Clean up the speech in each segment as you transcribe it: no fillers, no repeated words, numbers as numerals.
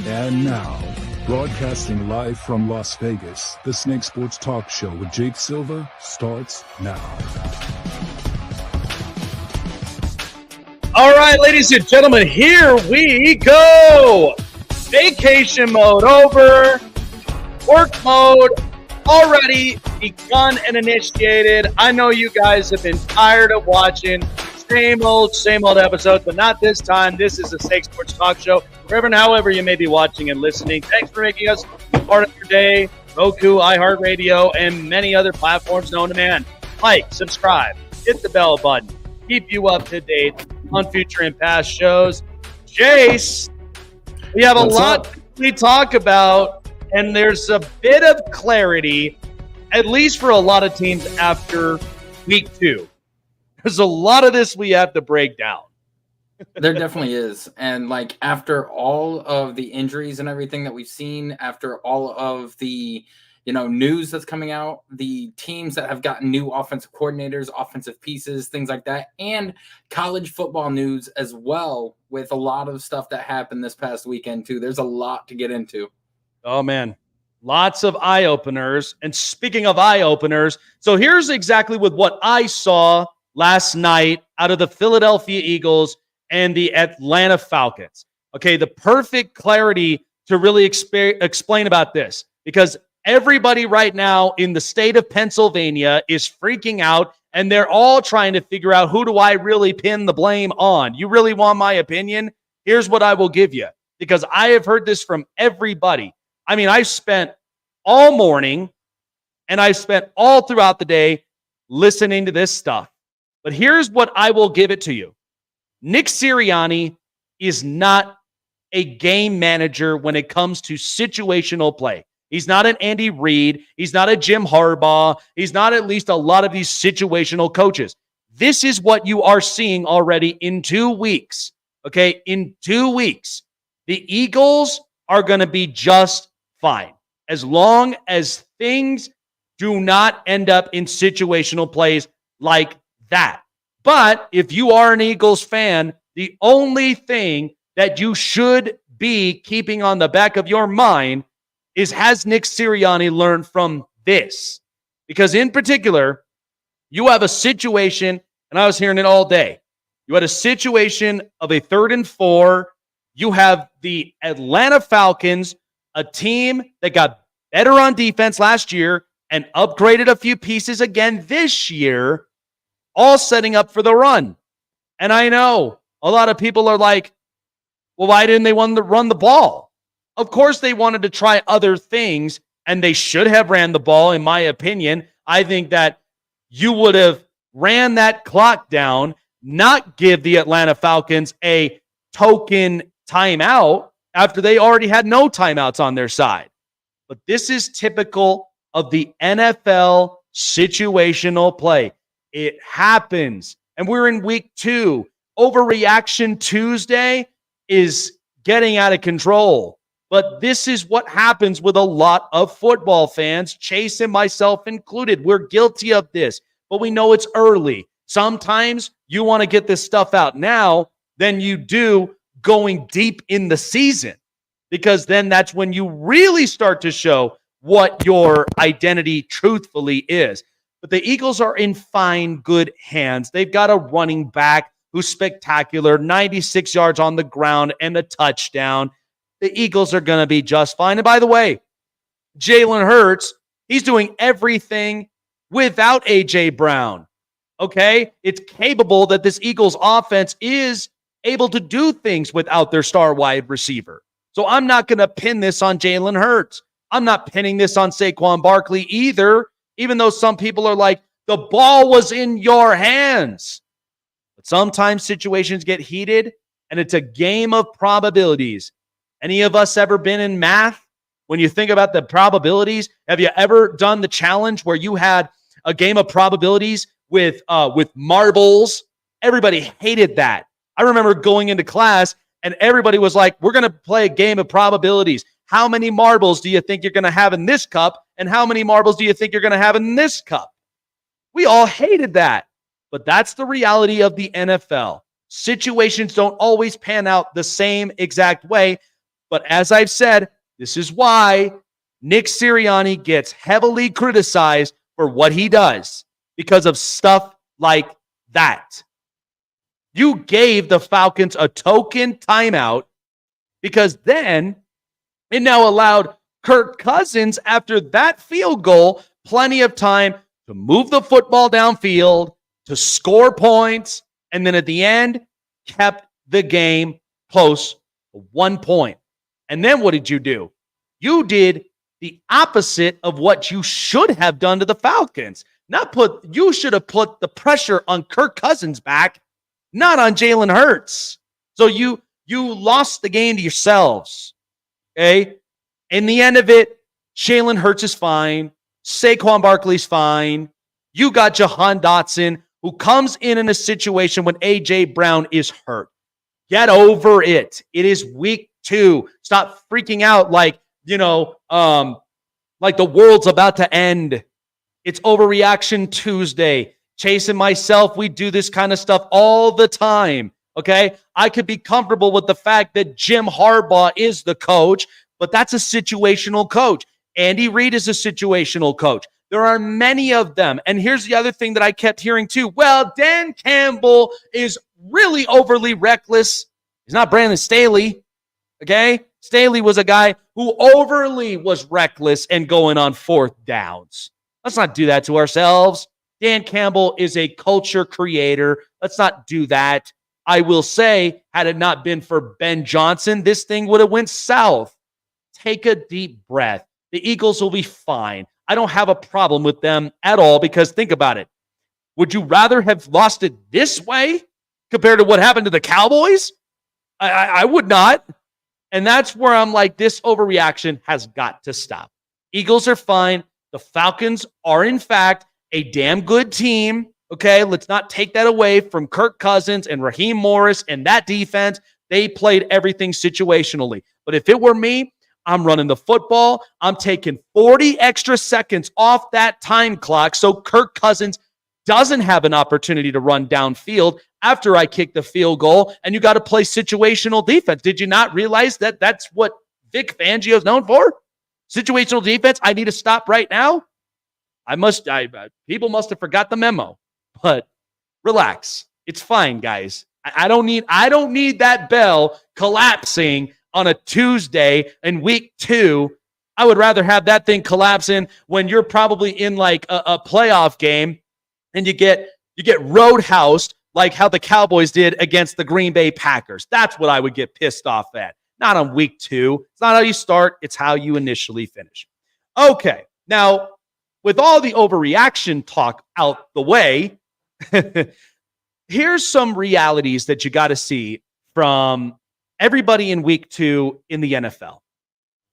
And now, broadcasting live from Las Vegas, the Snake Sports Talk Show with Jake Silva starts now. All right, ladies and gentlemen, here we go. Vacation mode over. Work mode already begun and initiated. I know you guys have been tired of watching same old episodes, but not this time. This is the Snake Sports Talk Show. Wherever and however you may be watching and listening, thanks for making us part of your day. Roku, iHeartRadio, and many other platforms known to man. Like, subscribe, hit the bell button. Keep you up to date on future and past shows. Jace, we have a lot we talk about, and there's a bit of clarity, at least for a lot of teams after week 2. There's a lot of this we have to break down. There definitely is. And like after all of the injuries and everything that we've seen, after all of the news that's coming out, the teams that have gotten new offensive coordinators, offensive pieces, things like that, and college football news as well, with a lot of stuff that happened this past weekend too. There's a lot to get into. Oh man, lots of eye openers. And speaking of eye openers, so here's exactly what I saw last night out of the Philadelphia Eagles and the Atlanta Falcons. Okay, the perfect clarity to really explain about this, because everybody right now in the state of Pennsylvania is freaking out, and they're all trying to figure out, who do I really pin the blame on? You really want my opinion? Here's what I will give you, because I have heard this from everybody. I mean, I spent all morning and I spent all throughout the day listening to this stuff. But here's what I will give it to you. Nick Sirianni is not a game manager when it comes to situational play. He's not an Andy Reid. He's not a Jim Harbaugh. He's not at least a lot of these situational coaches. This is what you are seeing already in 2 weeks. Okay, in 2 weeks, the Eagles are going to be just fine as long as things do not end up in situational plays like that. But if you are an Eagles fan, the only thing that you should be keeping on the back of your mind is, has Nick Sirianni learned from this? Because in particular, you have a situation, and I was hearing it all day. You had a situation of a 3rd and 4. You have the Atlanta Falcons, a team that got better on defense last year and upgraded a few pieces again this year, all setting up for the run. And I know a lot of people are like, well, why didn't they want to run the ball? Of course they wanted to try other things, and they should have ran the ball, in my opinion. I think that you would have ran that clock down, not give the Atlanta Falcons a token timeout after they already had no timeouts on their side. But this is typical of the NFL situational play. It happens. And we're in week 2. Overreaction Tuesday is getting out of control. But this is what happens with a lot of football fans, Chase and myself included. We're guilty of this, but we know it's early. Sometimes you want to get this stuff out now than you do going deep in the season, because then that's when you really start to show what your identity truthfully is. But the Eagles are in fine, good hands. They've got a running back who's spectacular, 96 yards on the ground and a touchdown. The Eagles are going to be just fine. And by the way, Jalen Hurts, he's doing everything without A.J. Brown. Okay? It's capable that this Eagles offense is able to do things without their star wide receiver. So I'm not going to pin this on Jalen Hurts. I'm not pinning this on Saquon Barkley either, even though some people are like, the ball was in your hands. But sometimes situations get heated, and it's a game of probabilities. Any of us ever been in math? When you think about the probabilities, have you ever done the challenge where you had a game of probabilities with marbles? Everybody hated that. I remember going into class and everybody was like, we're going to play a game of probabilities. How many marbles do you think you're going to have in this cup? And how many marbles do you think you're going to have in this cup? We all hated that. But that's the reality of the NFL. Situations don't always pan out the same exact way. But as I've said, this is why Nick Sirianni gets heavily criticized for what he does because of stuff like that. You gave the Falcons a token timeout because then it now allowed Kirk Cousins, after that field goal, plenty of time to move the football downfield, to score points, and then at the end, kept the game close to 1 point. And then what did you do? You did the opposite of what you should have done to the Falcons. You should have put the pressure on Kirk Cousins back, not on Jalen Hurts. So you lost the game to yourselves. Okay? In the end of it, Jalen Hurts is fine. Saquon Barkley's fine. You got Jahan Dotson, who comes in a situation when A.J. Brown is hurt. Get over it. It is week 2. Stop freaking out like the world's about to end. It's Overreaction Tuesday. Chase and myself, we do this kind of stuff all the time, okay? I could be comfortable with the fact that Jim Harbaugh is the coach, but that's a situational coach. Andy Reid is a situational coach. There are many of them. And here's the other thing that I kept hearing too. Well, Dan Campbell is really overly reckless. He's not Brandon Staley, okay? Staley was a guy who overly was reckless and going on 4th downs. Let's not do that to ourselves. Dan Campbell is a culture creator. Let's not do that. I will say, had it not been for Ben Johnson, this thing would have went south. Take a deep breath. The Eagles will be fine. I don't have a problem with them at all because think about it. Would you rather have lost it this way compared to what happened to the Cowboys? I would not. And that's where I'm like, this overreaction has got to stop. Eagles are fine. The Falcons are, in fact, a damn good team. Okay, let's not take that away from Kirk Cousins and Raheem Morris and that defense. They played everything situationally. But if it were me, I'm running the football. I'm taking 40 extra seconds off that time clock so Kirk Cousins doesn't have an opportunity to run downfield after I kick the field goal, and you got to play situational defense. Did you not realize that that's what Vic Fangio is known for? Situational defense. I need to stop right now. People must have forgot the memo, but relax. It's fine, guys. I don't need that bell collapsing on a Tuesday in week 2. I would rather have that thing collapsing when you're probably in like a playoff game and you get roadhoused like how the Cowboys did against the Green Bay Packers. That's what I would get pissed off at. Not on week 2. It's not how you start. It's how you initially finish. Okay. Now, with all the overreaction talk out the way, here's some realities that you got to see from everybody in week 2 in the NFL.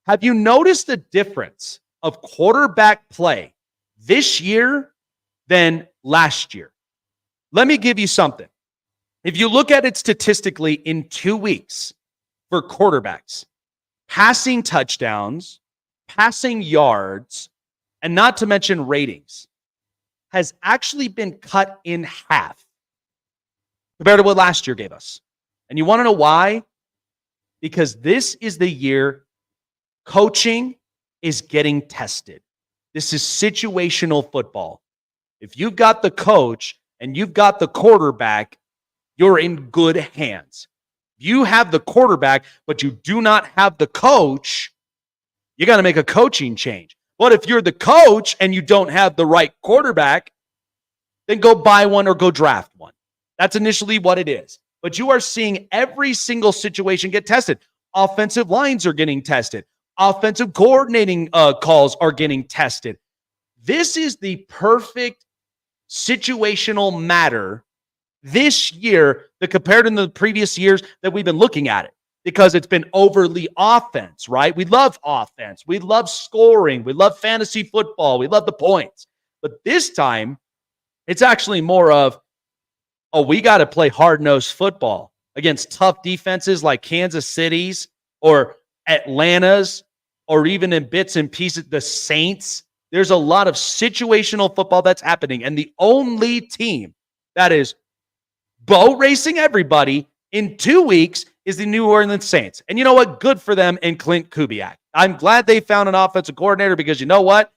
Have you noticed the difference of quarterback play this year than last year? Let me give you something. If you look at it statistically in 2 weeks for quarterbacks, passing touchdowns, passing yards, and not to mention ratings, has actually been cut in half compared to what last year gave us. And you want to know why? Because this is the year coaching is getting tested. This is situational football. If you've got the coach and you've got the quarterback, you're in good hands. You have the quarterback, but you do not have the coach, you got to make a coaching change. But if you're the coach and you don't have the right quarterback, then go buy one or go draft one. That's initially what it is. But you are seeing every single situation get tested. Offensive lines are getting tested. Offensive coordinating calls are getting tested. This is the perfect situational matter this year compared to the previous years that we've been looking at it, because it's been overly offense, right? We love offense. We love scoring. We love fantasy football. We love the points. But this time, it's actually more of, we got to play hard-nosed football against tough defenses like Kansas City's or Atlanta's, or even in bits and pieces, the Saints. There's a lot of situational football that's happening. And the only team that is boat racing everybody in 2 weeks is the New Orleans Saints. And you know what? Good for them and Clint Kubiak. I'm glad they found an offensive coordinator because you know what?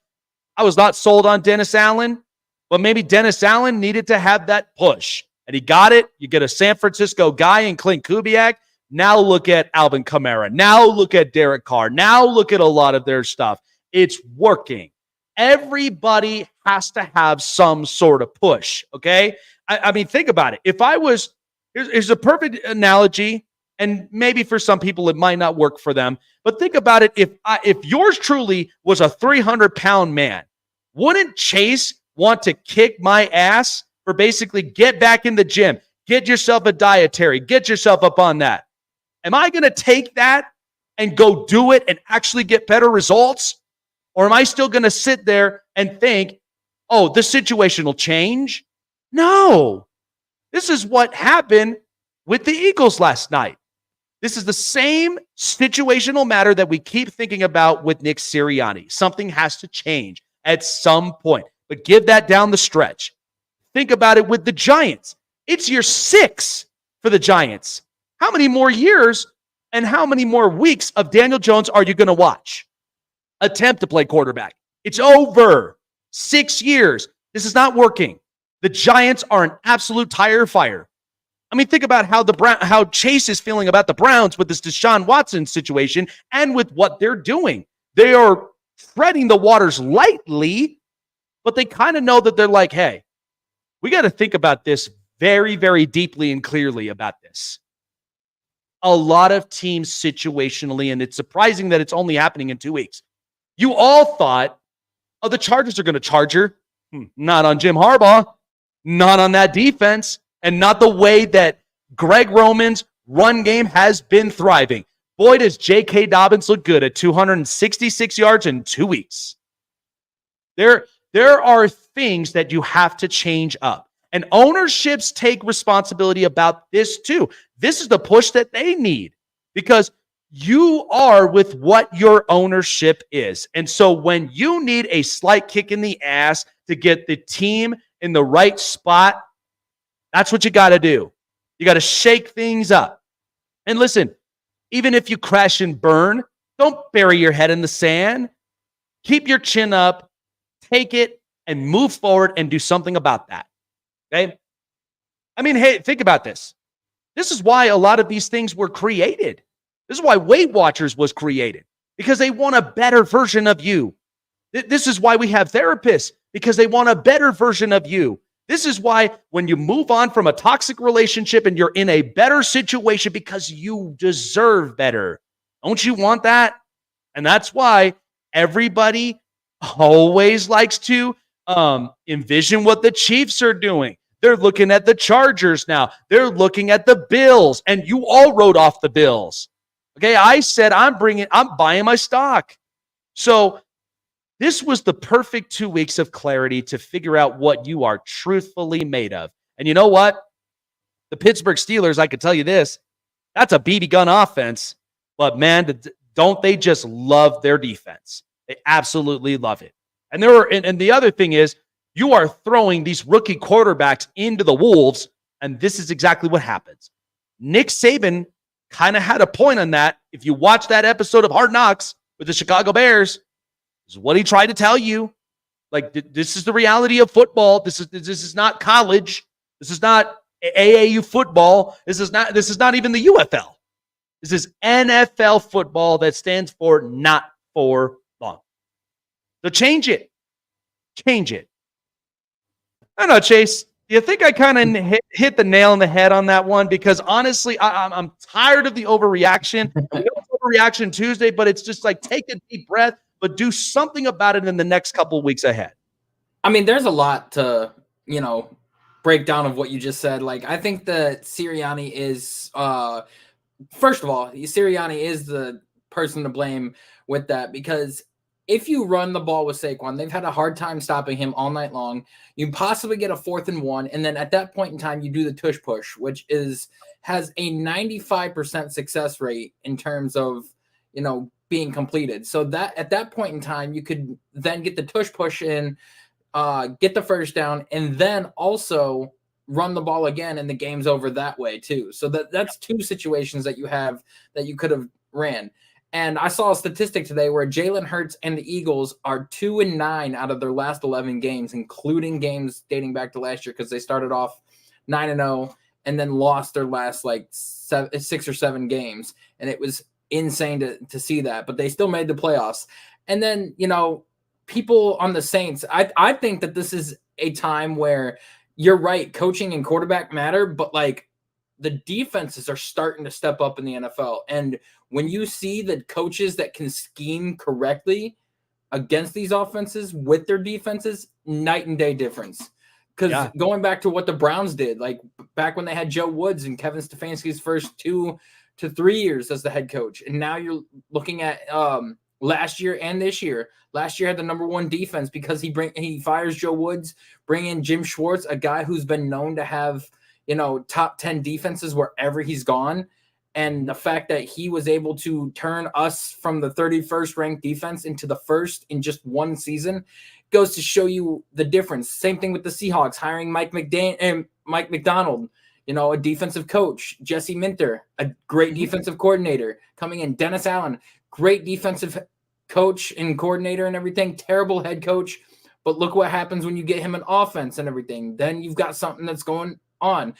I was not sold on Dennis Allen, but maybe Dennis Allen needed to have that push. And he got it. You get a San Francisco guy in Clint Kubiak. Now look at Alvin Kamara. Now look at Derek Carr. Now look at a lot of their stuff. It's working. Everybody has to have some sort of push, okay? I mean, think about it. If I was, here's a perfect analogy, and maybe for some people it might not work for them, but think about it. If yours truly was a 300-pound man, wouldn't Chase want to kick my ass for basically get back in the gym, get yourself a dietary, get yourself up on that? Am I going to take that and go do it and actually get better results? Or am I still going to sit there and think, oh, the situation will change? No. This is what happened with the Eagles last night. This is the same situational matter that we keep thinking about with Nick Sirianni. Something has to change at some point, but give that down the stretch. Think about it with the Giants. It's year 6 for the Giants. How many more years and how many more weeks of Daniel Jones are you going to watch? Attempt to play quarterback. It's over. 6 years. This is not working. The Giants are an absolute tire fire. I mean, think about how Chase is feeling about the Browns with this Deshaun Watson situation and with what they're doing. They are treading the waters lightly, but they kind of know that they're like, hey, we got to think about this very, very deeply and clearly about this. A lot of teams situationally, and it's surprising that it's only happening in 2 weeks. You all thought, oh, the Chargers are going to charger. Not on Jim Harbaugh, not on that defense, and not the way that Greg Roman's run game has been thriving. Boy, does J.K. Dobbins look good at 266 yards in 2 weeks. There are things that you have to change up. And ownerships take responsibility about this too. This is the push that they need because you are with what your ownership is. And so when you need a slight kick in the ass to get the team in the right spot, that's what you got to do. You got to shake things up. And listen, even if you crash and burn, don't bury your head in the sand. Keep your chin up, take it, and move forward and do something about that. Okay? I mean, hey, think about this. This is why a lot of these things were created. This is why Weight Watchers was created, because they want a better version of you. This is why we have therapists, because they want a better version of you. This is why when you move on from a toxic relationship and you're in a better situation because you deserve better. Don't you want that? And that's why everybody always likes to envision what the Chiefs are doing. They're looking at the Chargers now. They're looking at the Bills, and you all wrote off the Bills. Okay, I said I'm buying my stock. So this was the perfect 2 weeks of clarity to figure out what you are truthfully made of. And you know what? The Pittsburgh Steelers, I could tell you this, that's a BB gun offense, but man, don't they just love their defense? They absolutely love it. And the other thing is, you are throwing these rookie quarterbacks into the wolves, and this is exactly what happens. Nick Saban kind of had a point on that. If you watch that episode of Hard Knocks with the Chicago Bears, this is what he tried to tell you. Like, this is the reality of football. This is not college. This is not AAU football. This is not even the UFL. This is NFL football that stands for not for long. So change it. Change it. I don't know, Chase. Do you think I kind of hit the nail on the head on that one? Because honestly, I'm tired of the overreaction. I know it's Overreaction Tuesday, but it's just like, take a deep breath, but do something about it in the next couple of weeks ahead. I mean, there's a lot to, breakdown of what you just said. Like, I think that Sirianni is, first of all, Sirianni is the person to blame with that, because if you run the ball with Saquon, they've had a hard time stopping him all night long. You possibly get a 4th and 1, and then at that point in time, you do the tush push, which has a 95% success rate in terms of, being completed. So that at that point in time, you could then get the tush push in, get the first down, and then also run the ball again, and the game's over that way too. So that's two situations that you have that you could have ran. And I saw a statistic today where Jalen Hurts and the Eagles are 2-9 out of their last 11 games, including games dating back to last year, because they started off 9-0 and then lost their last like 6 or 7 games. And it was insane to see that, but they still made the playoffs. And then, people on the Saints, I think that this is a time where you're right, coaching and quarterback matter, but like the defenses are starting to step up in the NFL. And when you see the coaches that can scheme correctly against these offenses with their defenses, night and day difference. Because going back to what the Browns did, like back when they had Joe Woods and Kevin Stefanski's first 2 to 3 years as the head coach. And now you're looking at last year and this year. Last year had the number 1 defense because he fires Joe Woods, bring in Jim Schwartz, a guy who's been known to have, top 10 defenses wherever he's gone. And the fact that he was able to turn us from the 31st ranked defense into the first in just one season goes to show you the difference. Same thing with the Seahawks, hiring Mike McDonald, a defensive coach, Jesse Minter, a great defensive coordinator coming in, Dennis Allen, great defensive coach and coordinator and everything, terrible head coach. But look what happens when you get him an offense and everything. Then you've got something that's going on.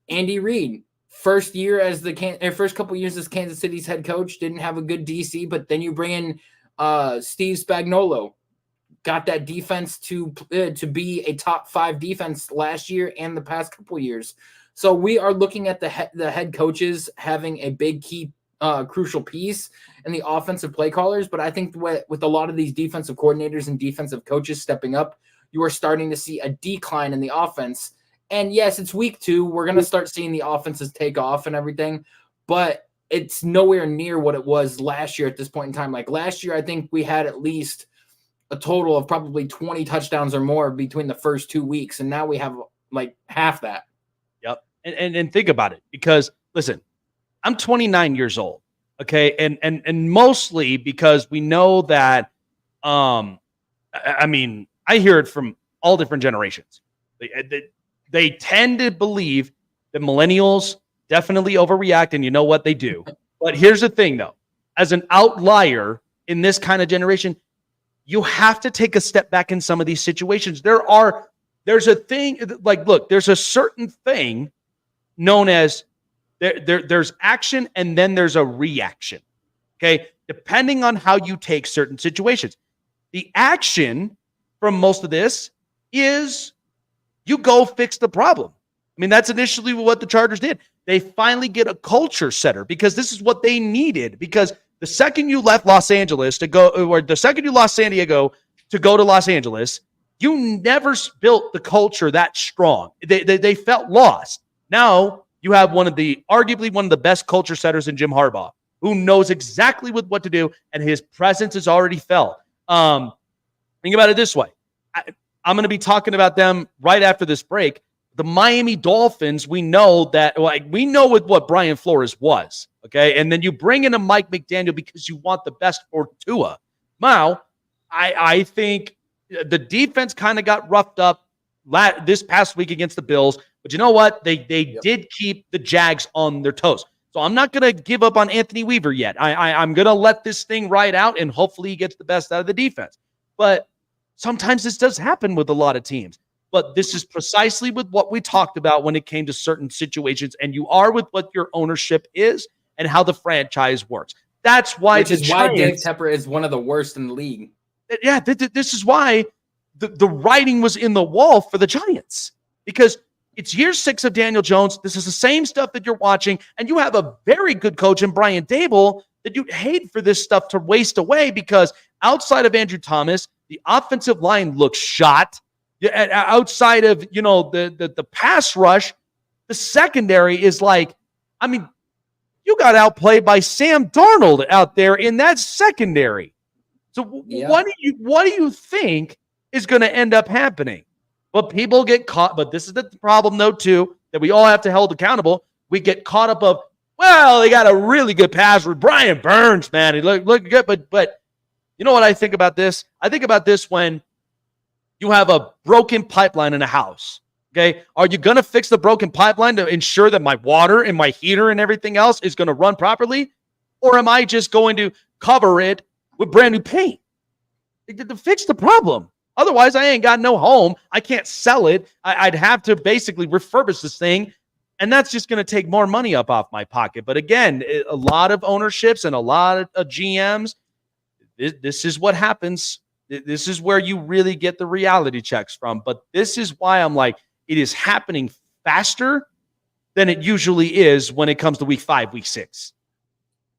Andy Reid, first couple years as Kansas City's head coach, didn't have a good DC, but then you bring in Steve Spagnuolo, got that defense to be a top 5 defense last year and the past couple years. So we are looking at the head coaches having a big key crucial piece in the offensive play callers. But I think with a lot of these defensive coordinators and defensive coaches stepping up, you are starting to see a decline in the offense. And yes, it's week 2. We're going to start seeing the offenses take off and everything, but it's nowhere near what it was last year at this point in time. Like last year, I think we had at least a total of probably 20 touchdowns or more between the first 2 weeks. And now we have like half that. Yep. And think about it, because listen, I'm 29 years old. Okay. And mostly because we know that, I hear it from all different generations. They tend to believe that millennials definitely overreact, and you know what they do. But here's the thing, though. As an outlier in this kind of generation, you have to take a step back in some of these situations. There's a thing, like, look, there's a certain thing known as there's action and then there's a reaction. Okay? Depending on how you take certain situations. The action from most of this is you go fix the problem. I mean, that's initially what the Chargers did. They finally get a culture setter, because this is what they needed. Because the second you left Los Angeles to go, or the second you lost San Diego to go to Los Angeles, you never built the culture that strong. They felt lost. Now you have arguably one of the best culture setters in Jim Harbaugh, who knows exactly what to do, and his presence is already felt. Think about it this way. I'm going to be talking about them right after this break. The Miami Dolphins, we know with what Brian Flores was, okay? And then you bring in a Mike McDaniel because you want the best for Tua. Now, I think the defense kind of got roughed up this past week against the Bills, but you know what? They did keep the Jags on their toes. So I'm not going to give up on Anthony Weaver yet. I'm going to let this thing ride out, and hopefully he gets the best out of the defense. But sometimes this does happen with a lot of teams. But this is precisely with what we talked about when it came to certain situations, and you are with what your ownership is and how the franchise works. That's why why Dave Tepper is one of the worst in the league. Yeah, this is why the writing was in the wall for the Giants, because it's year 6 of Daniel Jones. This is the same stuff that you're watching, and you have a very good coach in Brian Daboll that you'd hate for this stuff to waste away, because outside of Andrew Thomas, the offensive line looks shot. Outside of, the pass rush, the secondary is like, you got outplayed by Sam Darnold out there in that secondary. So what do you think is going to end up happening? Well, people get caught, but this is the problem, though, too, that we all have to hold accountable. We get caught up of, well, they got a really good pass with Brian Burns, man. He looked good, but you know what I think about this? I think about this when you have a broken pipeline in a house, Okay. Are you going to fix the broken pipeline to ensure that my water and my heater and everything else is going to run properly? Or am I just going to cover it with brand new paint to fix the problem? Otherwise, I ain't got no home. I can't sell it. I'd have to basically refurbish this thing. And that's just going to take more money up off my pocket. But again, a lot of ownerships and a lot of GMs, this is what happens. This is where you really get the reality checks from. But this is why I'm like, it is happening faster than it usually is when it comes to week 5, week 6.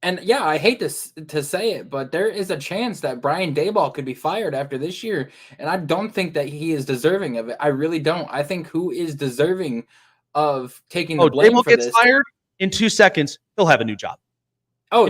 And yeah, I hate to say it, but there is a chance that Brian Daboll could be fired after this year. And I don't think that he is deserving of it. I really don't. I think who is deserving of taking the blame Daboll for gets this. fired in 2 seconds, he'll have a new job. Oh,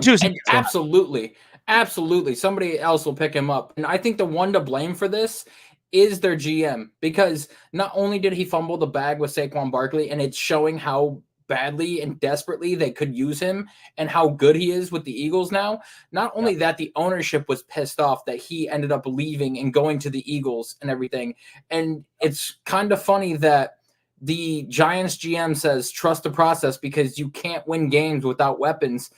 absolutely. Absolutely. Somebody else will pick him up. And I think the one to blame for this is their GM, because not only did he fumble the bag with Saquon Barkley, and it's showing how badly and desperately they could use him and how good he is with the Eagles now. Not only that, the ownership was pissed off that he ended up leaving and going to the Eagles and everything. And it's kind of funny that the Giants GM says, trust the process because you can't win games without weapons.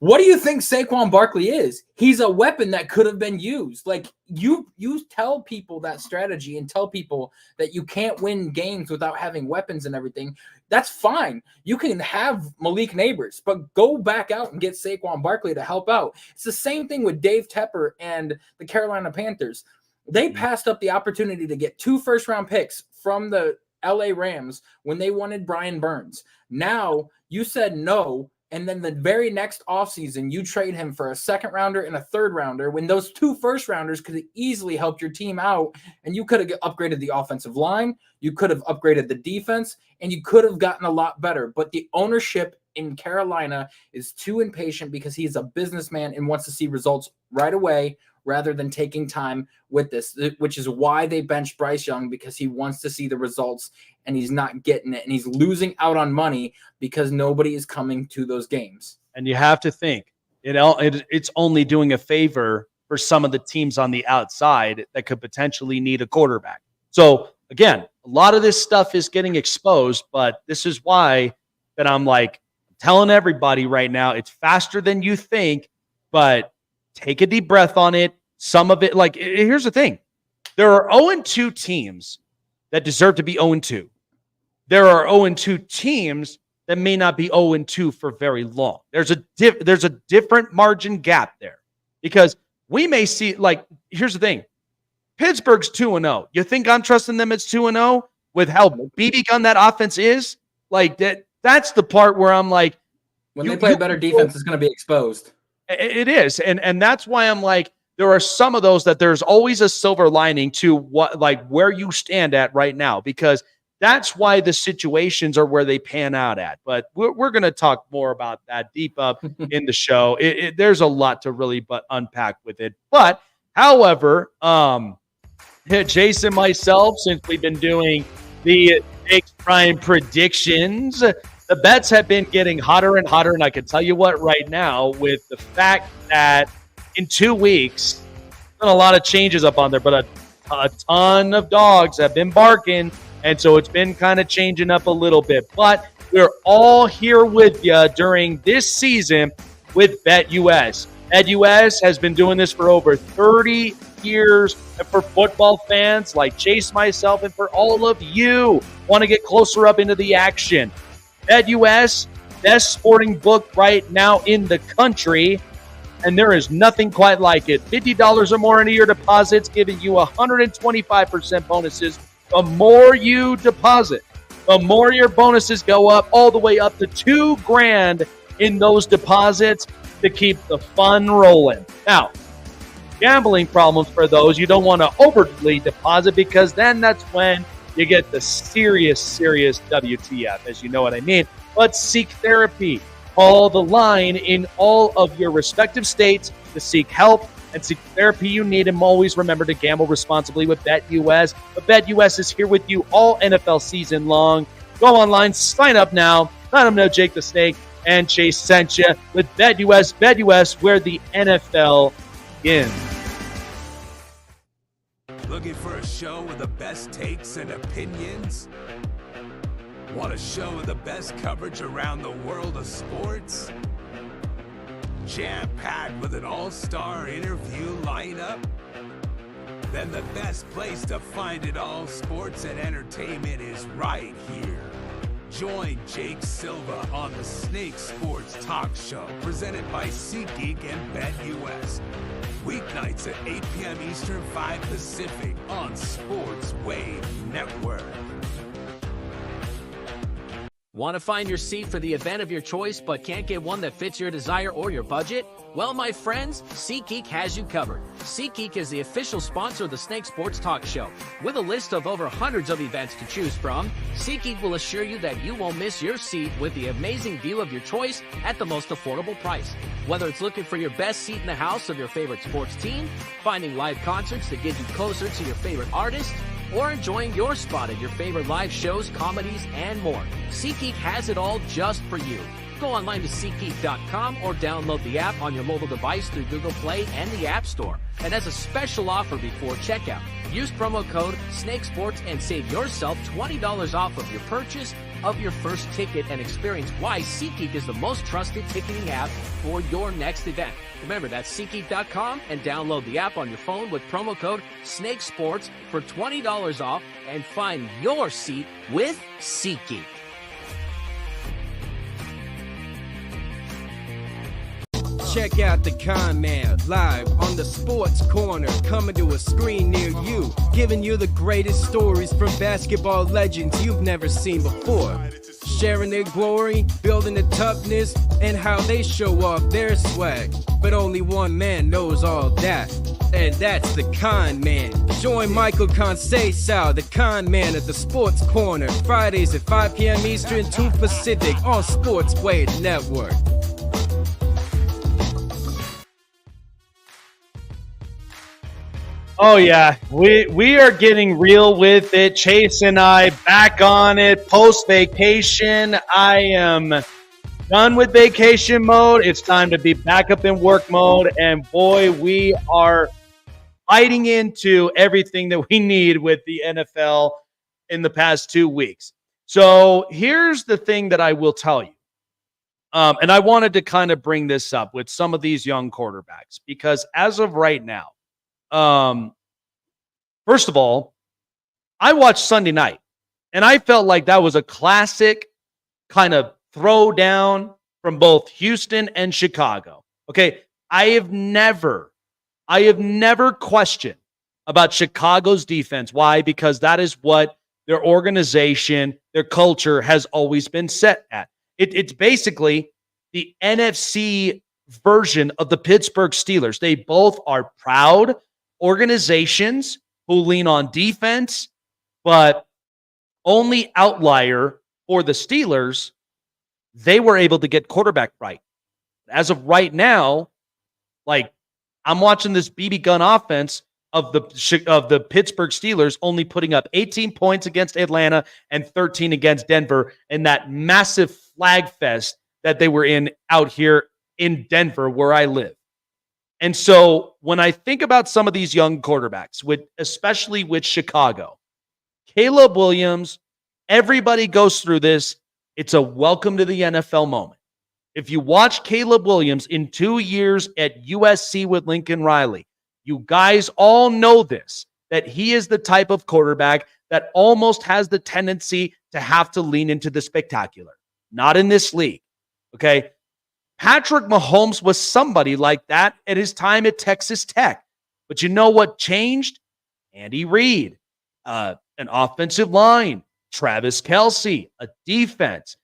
What do you think Saquon Barkley is? He's a weapon that could have been used. Like, you tell people that strategy and tell people that you can't win games without having weapons and everything. That's fine. You can have Malik Neighbors, but go back out and get Saquon Barkley to help out. It's the same thing with Dave Tepper and the Carolina Panthers. They passed up the opportunity to get 2 first-round picks from the LA Rams when they wanted Brian Burns. Now you said no. And then the very next offseason, you trade him for a 2nd rounder and a 3rd rounder when those 2 first rounders could have easily helped your team out. And you could have upgraded the offensive line. You could have upgraded the defense, and you could have gotten a lot better. But the ownership in Carolina is too impatient because he's a businessman and wants to see results right away rather than taking time with this, which is why they benched Bryce Young, because he wants to see the results and he's not getting it. And he's losing out on money because nobody is coming to those games. And you have to think, it's only doing a favor for some of the teams on the outside that could potentially need a quarterback. So again, a lot of this stuff is getting exposed, but this is why that I'm like telling everybody right now, it's faster than you think, but take a deep breath on it. Some of it, like, here's the thing. There are 0-2 teams that deserve to be 0-2. There are 0-2 teams that may not be 0-2 for very long. There's a different margin gap there, because we may see, like, here's the thing. Pittsburgh's 2-0. You think I'm trusting them as 2-0 with how BB gun that offense is? Like, that's the part where I'm like, when they play better defense, it's going to be exposed. It is. And that's why I'm like, there are some of those that there's always a silver lining to what, like, where you stand at right now, because that's why the situations are where they pan out at. But we're going to talk more about that deep up in the show. There's a lot to really unpack with it. But however, Jason, myself, since we've been doing the Jake's Prime predictions, the bets have been getting hotter and hotter. And I can tell you what right now, with the fact that in 2 weeks, been a lot of changes up on there, but a ton of dogs have been barking. And so it's been kind of changing up a little bit. But we're all here with you during this season with BetUS. BetUS has been doing this for over 30 years. And for football fans like Chase, myself, and for all of you want to get closer up into the action, BetUS, best sporting book right now in the country. And there is nothing quite like it. $50 or more into your deposits, giving you 125% bonuses. The more you deposit, the more your bonuses go up, all the way up to $2,000 in those deposits to keep the fun rolling. Now, gambling problems for those, you don't want to overly deposit, because then that's when you get the serious WTF, as you know what I mean. But seek therapy. Call the line in all of your respective states to seek help and seek therapy you need. And always remember to gamble responsibly with BetUS. But BetUS is here with you all NFL season long. Go online, sign up now. Let them know Jake the Snake and Chase sent you with BetUS. BetUS, where the NFL begins. Looking for a show with the best takes and opinions? Want a show of the best coverage around the world of sports? Jam-packed with an all-star interview lineup? Then the best place to find it all, sports and entertainment, is right here. Join Jake Silva on the Snake Sports Talk Show, presented by SeatGeek and BetUS. Weeknights at 8 p.m. Eastern, 5 Pacific on Sports Wave Network. Want to find your seat for the event of your choice but can't get one that fits your desire or your budget? Well, my friends, SeatGeek has you covered. SeatGeek is the official sponsor of the Snake Sports Talk Show. With a list of over hundreds of events to choose from, SeatGeek will assure you that you won't miss your seat with the amazing view of your choice at the most affordable price. Whether it's looking for your best seat in the house of your favorite sports team, finding live concerts that get you closer to your favorite artist, or enjoying your spot at your favorite live shows, comedies, and more, SeatGeek has it all just for you. Go online to SeatGeek.com or download the app on your mobile device through Google Play and the App Store. And as a special offer before checkout, use promo code SNAKESPORTS and save yourself $20 off of your purchase of your first ticket, and experience why SeatGeek is the most trusted ticketing app for your next event. Remember, that's SeatGeek.com and download the app on your phone with promo code SNAKESPORTS for $20 off and find your seat with SeatGeek. Check out the Con Man live on the Sports Corner, coming to a screen near you, giving you the greatest stories from basketball legends you've never seen before. Sharing their glory, building the toughness, and how they show off their swag. But only one man knows all that, and that's the Con Man. Join Michael Conceição, the Con Man, at the Sports Corner, Fridays at 5 p.m. Eastern, 2 Pacific on Sports Wave Network. Oh, yeah. We are getting real with it. Chase and I back on it post-vacation. I am done with vacation mode. It's time to be back up in work mode. And, boy, we are biting into everything that we need with the NFL in the past 2 weeks. So here's the thing that I will tell you. And I wanted to kind of bring this up with some of these young quarterbacks, because as of right now, first of all, I watched Sunday night, and I felt like that was a classic kind of throwdown from both Houston and Chicago. Okay, I have never questioned about Chicago's defense. Why? Because that is what their organization, their culture has always been set at. It's basically the NFC version of the Pittsburgh Steelers. They both are proud organizations who lean on defense, but only outlier for the Steelers, they were able to get quarterback right. As of right now, like, I'm watching this BB gun offense of the Pittsburgh Steelers only putting up 18 points against Atlanta and 13 against Denver in that massive flag fest that they were in out here in Denver, where I live. And so when I think about some of these young quarterbacks, especially with Chicago, Caleb Williams, everybody goes through this. It's a welcome to the NFL moment. If you watch Caleb Williams in 2 years at USC with Lincoln Riley, you guys all know this, that he is the type of quarterback that almost has the tendency to have to lean into the spectacular. Not in this league, okay? Patrick Mahomes was somebody like that at his time at Texas Tech. But you know what changed? Andy Reid, an offensive line, Travis Kelce, a defense.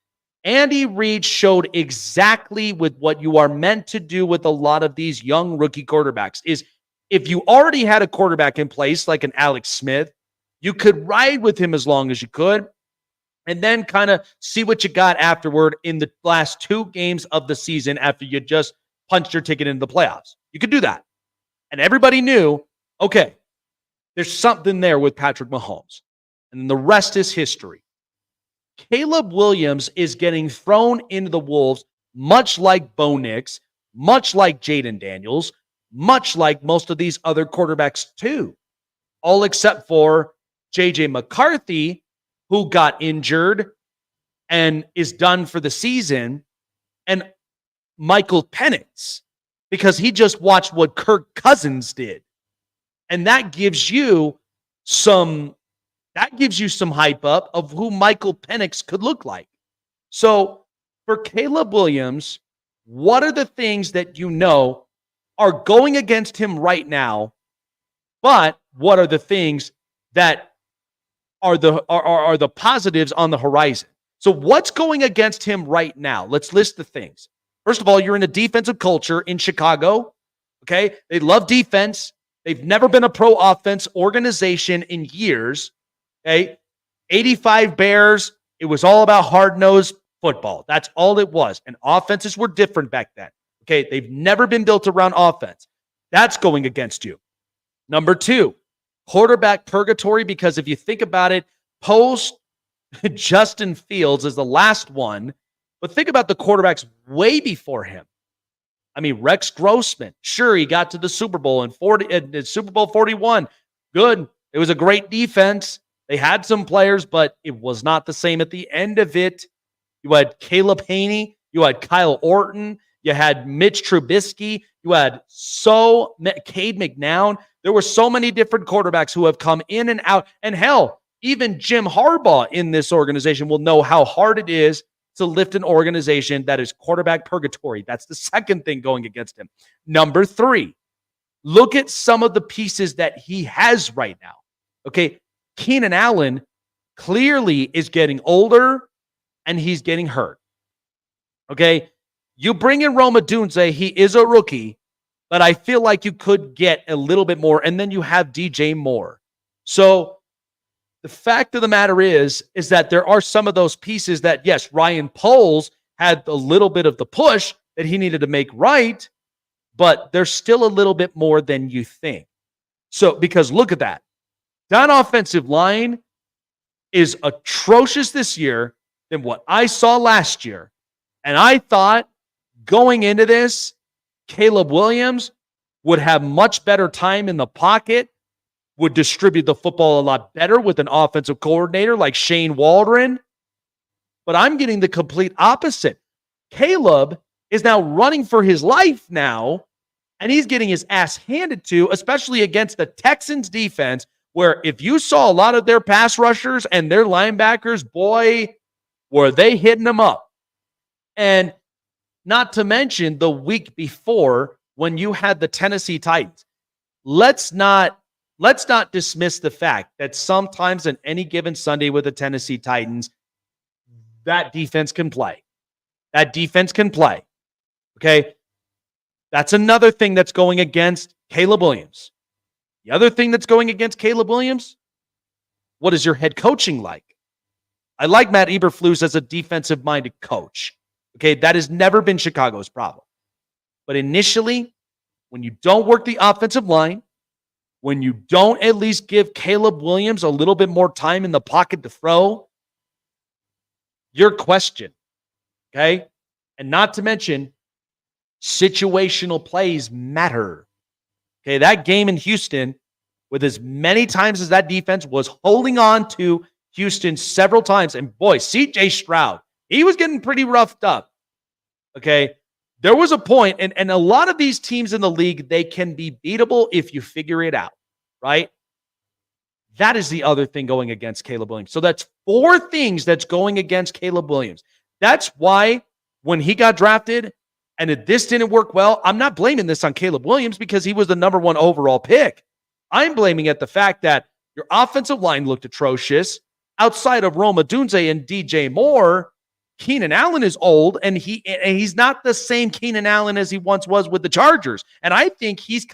Andy Reid showed exactly with what you are meant to do with a lot of these young rookie quarterbacks is if you already had a quarterback in place like an Alex Smith, you could ride with him as long as you could, and then kind of see what you got afterward in the last 2 games of the season after you just punched your ticket into the playoffs. You could do that. And everybody knew, okay, there's something there with Patrick Mahomes. And the rest is history. Caleb Williams is getting thrown into the wolves, much like Bo Nix, much like Jaden Daniels, much like most of these other quarterbacks too. All except for J.J. McCarthy, who got injured and is done for the season, and Michael Penix, because he just watched what Kirk Cousins did. And that gives you some hype up of who Michael Penix could look like. So for Caleb Williams, what are the things that you know are going against him right now, but what are the things that are the positives on the horizon? So what's going against him right now? Let's list the things. First of all, you're in a defensive culture in Chicago. Okay. They love defense. They've never been a pro offense organization in years. Okay. 85 Bears. It was all about hard-nosed football. That's all it was. And offenses were different back then. Okay. They've never been built around offense. That's going against you. Number 2, quarterback purgatory, because if you think about it, post Justin Fields is the last one, but think about the quarterbacks way before him. I mean, Rex Grossman, sure, he got to the Super Bowl in Super Bowl 41. Good. It was a great defense. They had some players, but it was not the same at the end of it. You had Caleb Haney. You had Kyle Orton. You had Mitch Trubisky. You had Cade McNown. There were so many different quarterbacks who have come in and out. And hell, even Jim Harbaugh in this organization will know how hard it is to lift an organization that is quarterback purgatory. That's the second thing going against him. Number 3, look at some of the pieces that he has right now. Okay, Keenan Allen clearly is getting older and he's getting hurt. Okay, you bring in Rome Odunze, he is a rookie, but I feel like you could get a little bit more. And then you have DJ Moore. So the fact of the matter is that there are some of those pieces that, yes, Ryan Poles had a little bit of the push that he needed to make right, but there's still a little bit more than you think. So, because look at that. That offensive line is atrocious this year than what I saw last year. And I thought going into this, Caleb Williams would have much better time in the pocket, would distribute the football a lot better with an offensive coordinator like Shane Waldron. But I'm getting the complete opposite. Caleb is now running for his life now, and he's getting his ass handed to, especially against the Texans defense, where if you saw a lot of their pass rushers and their linebackers, boy, were they hitting them up. And not to mention the week before when you had the Tennessee Titans. Let's not dismiss the fact that sometimes on any given Sunday with the Tennessee Titans, that defense can play. That defense can play. Okay? That's another thing that's going against Caleb Williams. The other thing that's going against Caleb Williams, what is your head coaching like? I like Matt Eberflus as a defensive-minded coach. Okay? That has never been Chicago's problem. But initially, when you don't work the offensive line, when you don't at least give Caleb Williams a little bit more time in the pocket to throw, you're questioned. Okay? And not to mention, situational plays matter. Okay, that game in Houston, with as many times as that defense was holding on to Houston several times, and boy, CJ Stroud, he was getting pretty roughed up. Okay, there was a point, and a lot of these teams in the league, they can be beatable if you figure it out, right? That is the other thing going against Caleb Williams. So that's 4 things that's going against Caleb Williams. That's why when he got drafted and if this didn't work well, I'm not blaming this on Caleb Williams because he was the number 1 overall pick. I'm blaming it the fact that your offensive line looked atrocious. Outside of Rome Odunze and DJ Moore, Keenan Allen is old, and he's not the same Keenan Allen as he once was with the Chargers. And I think he's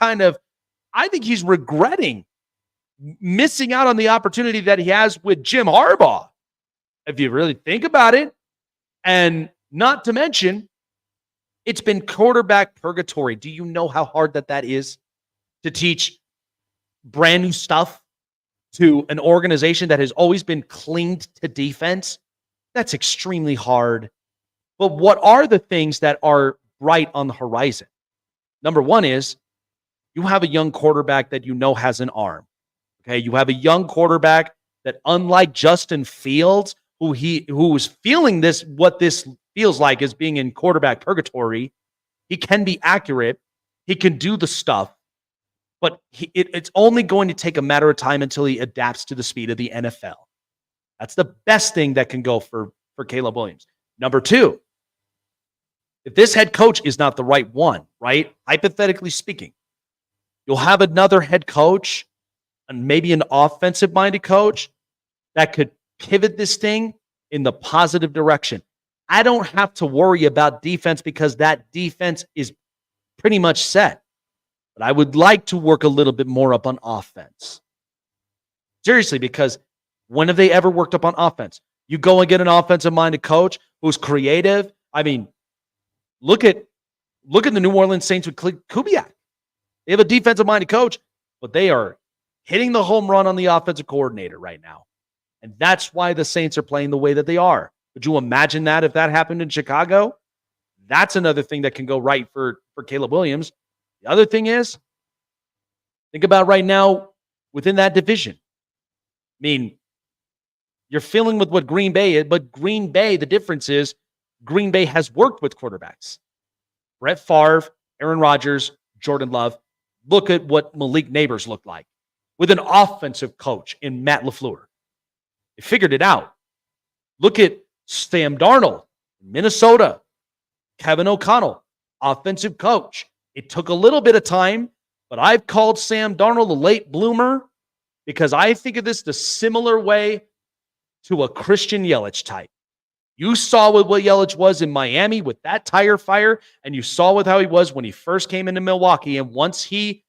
regretting missing out on the opportunity that he has with Jim Harbaugh, if you really think about it. And not to mention, it's been quarterback purgatory. Do you know how hard that is to teach brand new stuff to an organization that has always been clinged to defense? That's extremely hard. But what are the things that are bright on the horizon? Number 1 is you have a young quarterback that you know has an arm. Okay, you have a young quarterback that, unlike Justin Fields, who was feeling what this feels like is being in quarterback purgatory. He can be accurate. He can do the stuff, but it's only going to take a matter of time until he adapts to the speed of the NFL. That's the best thing that can go for Caleb Williams. Number two, if this head coach is not the right one, right? Hypothetically speaking, you'll have another head coach and maybe an offensive-minded coach that could pivot this thing in the positive direction. I don't have to worry about defense because that defense is pretty much set. But I would like to work a little bit more up on offense. Seriously, because when have they ever worked up on offense? You go and get an offensive-minded coach who's creative. I mean, look at the New Orleans Saints with Kubiak. They have a defensive-minded coach, but they are hitting the home run on the offensive coordinator right now. And that's why the Saints are playing the way that they are. Could you imagine that if that happened in Chicago? That's another thing that can go right for Caleb Williams. The other thing is, think about right now within that division. I mean, you're feeling with what Green Bay is, but Green Bay, the difference is Green Bay has worked with quarterbacks. Brett Favre, Aaron Rodgers, Jordan Love. Look at what Malik Neighbors looked like with an offensive coach in Matt LaFleur. They figured it out. Look at Sam Darnold, Minnesota. Kevin O'Connell, offensive coach. It took a little bit of time, but I've called Sam Darnold a late bloomer because I think of this the similar way to a Christian Yelich type. You saw what Yelich was in Miami with that tire fire, and you saw with how he was when he first came into Milwaukee. And once he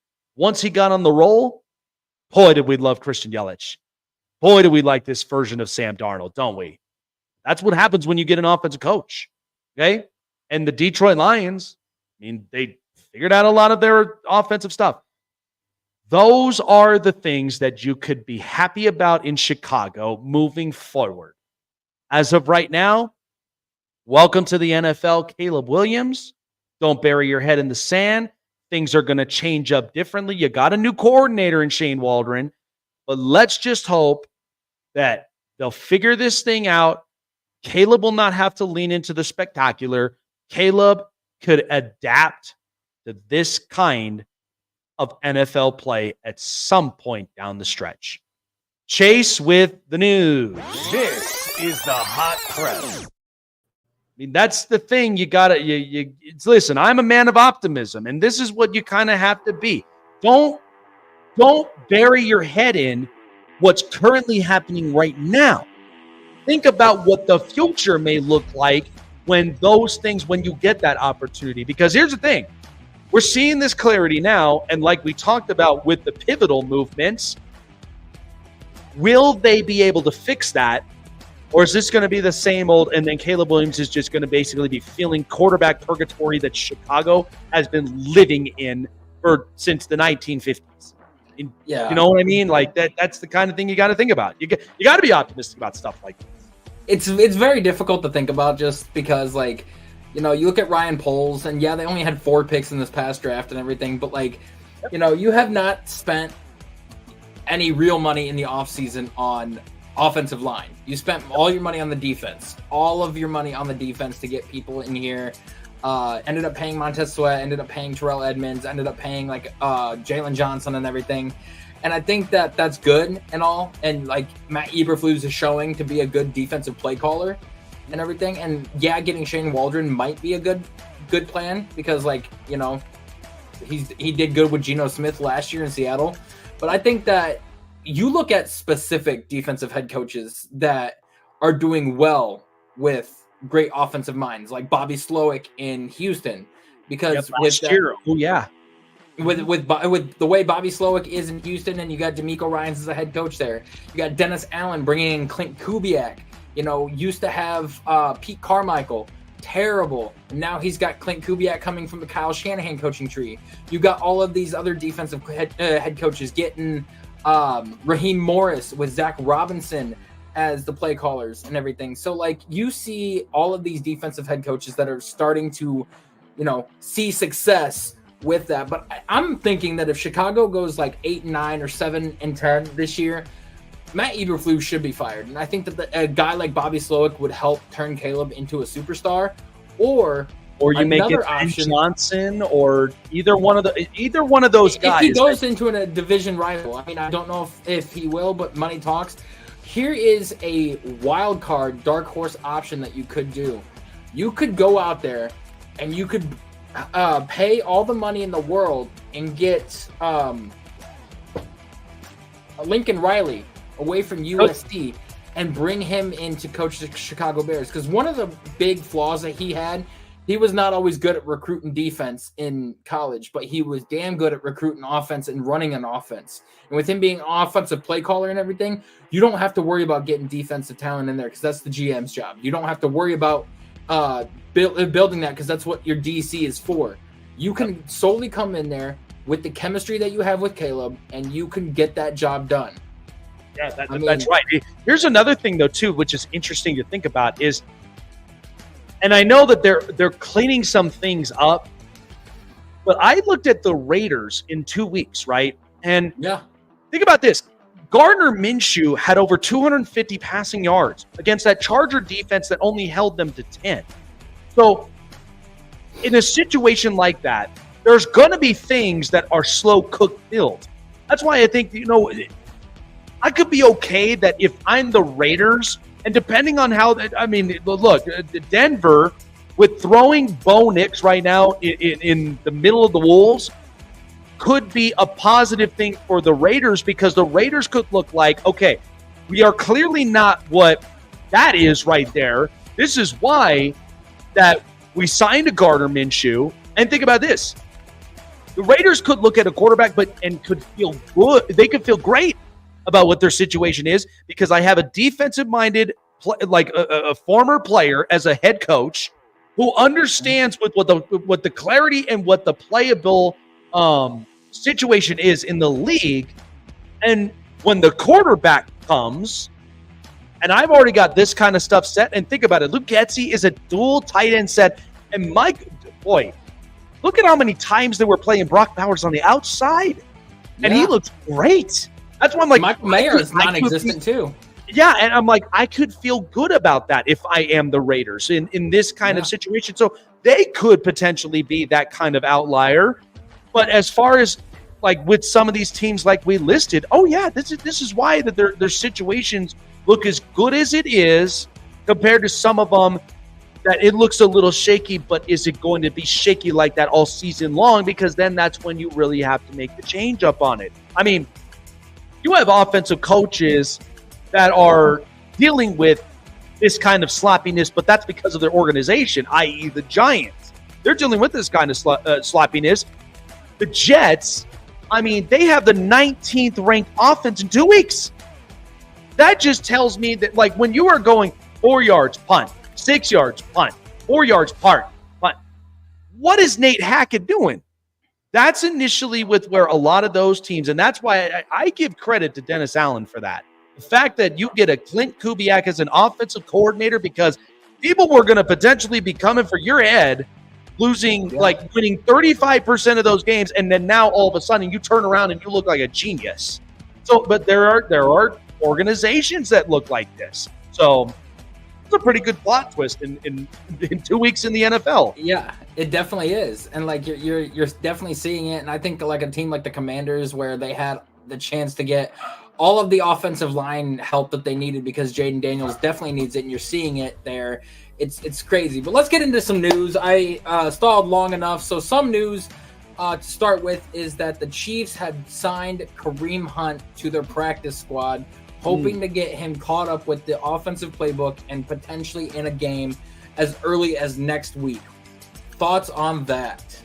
got on the roll, boy, did we love Christian Yelich. Boy, do we like this version of Sam Darnold, don't we? That's what happens when you get an offensive coach, okay? And the Detroit Lions, I mean, they figured out a lot of their offensive stuff. Those are the things that you could be happy about in Chicago moving forward. As of right now, welcome to the NFL, Caleb Williams. Don't bury your head in the sand. Things are going to change up differently. You got a new coordinator in Shane Waldron, but let's just hope that they'll figure this thing out. Caleb will not have to lean into the spectacular. Caleb could adapt to this kind of NFL play at some point down the stretch. Chase with the news. This is the hot press. I mean, that's the thing. You gotta, listen, I'm a man of optimism, and this is what you kind of have to be. Don't bury your head in what's currently happening right now. Think about what the future may look like when you get that opportunity. Because here's the thing. We're seeing this clarity now, and like we talked about with the pivotal movements, will they be able to fix that? Or is this going to be the same old, and then Caleb Williams is just going to basically be feeling quarterback purgatory that Chicago has been living in since the 1950s? Yeah. You know what I mean? Like that's the kind of thing you got to think about. You got to be optimistic about stuff like this. It's very difficult to think about just because, like, you know, you look at Ryan Poles, and yeah, they only had 4 picks in this past draft and everything, but, like, you know, you have not spent any real money in the offseason on offensive line. You spent all your money on the defense, all of your money on the defense to get people in here. Ended up paying Montez Sweat, ended up paying Terrell Edmonds, ended up paying, like, Jalen Johnson and everything. And I think that that's good and all. And, like, Matt Eberflus is showing to be a good defensive play caller and everything. And, yeah, getting Shane Waldron might be a good plan because, like, you know, he did good with Geno Smith last year in Seattle. But I think that you look at specific defensive head coaches that are doing well with great offensive minds, like Bobby Slowick in Houston. Because with the way Bobby Slowick is in Houston, and you got DeMeco Ryans as a head coach there. You got Dennis Allen bringing in Clint Kubiak. You know, used to have Pete Carmichael, terrible. And now he's got Clint Kubiak coming from the Kyle Shanahan coaching tree. You got all of these other defensive head coaches getting Raheem Morris with Zach Robinson as the play callers and everything. So, like, you see all of these defensive head coaches that are starting to, you know, see success with that. But I'm thinking that if Chicago goes like 8-9 or 7-10 this year, Matt Eberflus should be fired. And I think that a guy like Bobby Slowick would help turn Caleb into a superstar. Or you make it Ben Johnson or either one of those guys. If he goes into a division rival, I mean, I don't know if he will, but money talks. Here is a wild card, dark horse option that you could do. You could go out there and you could pay all the money in the world and get Lincoln Riley away from USC and bring him in to coach the Chicago Bears. Because one of the big flaws that he was not always good at recruiting defense in college, but he was damn good at recruiting offense and running an offense. And with him being an offensive play caller and everything, you don't have to worry about getting defensive talent in there because that's the GM's job. You don't have to worry about building that because that's what your DC is for. You can solely come in there with the chemistry that you have with Caleb, and you can get that job done. Yeah, that's right. Here's another thing, though, too, which is interesting to think about is, and I know that they're cleaning some things up, but I looked at the Raiders in 2 weeks, right? And think about this. Gardner Minshew had over 250 passing yards against that Charger defense that only held them to 10. So in a situation like that, there's going to be things that are slow cooked build. That's why I think, I could be okay that if I'm the Raiders, and depending on how, look, Denver, with throwing Bo Nix right now in the middle of the Wolves, could be a positive thing for the Raiders because the Raiders could look like, okay, we are clearly not what that is right there. This is why that we signed a Gardner Minshew. And think about this. The Raiders could look at a quarterback and could feel good. They could feel great about what their situation is because I have a defensive-minded, like a former player as a head coach who understands what the clarity and what the playable situation is in the league. And when the quarterback comes, and I've already got this kind of stuff set, and think about it, Luke Getsy is a dual tight end set, and Mike, boy, look at how many times they were playing Brock Bowers on the outside, and he looks great. That's why I'm like, Michael Mayer is non-existent too. Yeah, and I'm like, I could feel good about that if I am the Raiders in this kind of situation. So they could potentially be that kind of outlier. But as far as like with some of these teams like we listed, this is why that their situations look as good as it is compared to some of them that it looks a little shaky, but is it going to be shaky like that all season long? Because then that's when you really have to make the change up on it. I mean, you have offensive coaches that are dealing with this kind of sloppiness, but that's because of their organization, i.e. the Giants. They're dealing with this kind of sloppiness. The Jets, I mean, they have the 19th ranked offense in 2 weeks. That just tells me that, like, when you are going 4 yards, punt, 6 yards, punt, 4 yards, punt, what is Nate Hackett doing? That's initially with where a lot of those teams, and that's why I give credit to Dennis Allen for that. The fact that you get a Clint Kubiak as an offensive coordinator because people were going to potentially be coming for your head, losing, like winning 35% of those games, and then now all of a sudden you turn around and you look like a genius. So, but there are organizations that look like this. So it's a pretty good plot twist in 2 weeks in the NFL. Yeah, it definitely is, and like you're definitely seeing it. And I think like a team like the Commanders, where they had the chance to get all of the offensive line help that they needed because Jaden Daniels definitely needs it, and you're seeing it there. It's crazy. But let's get into some news. I stalled long enough. So some news to start with is that the Chiefs had signed Kareem Hunt to their practice squad, hoping to get him caught up with the offensive playbook and potentially in a game as early as next week. Thoughts on that?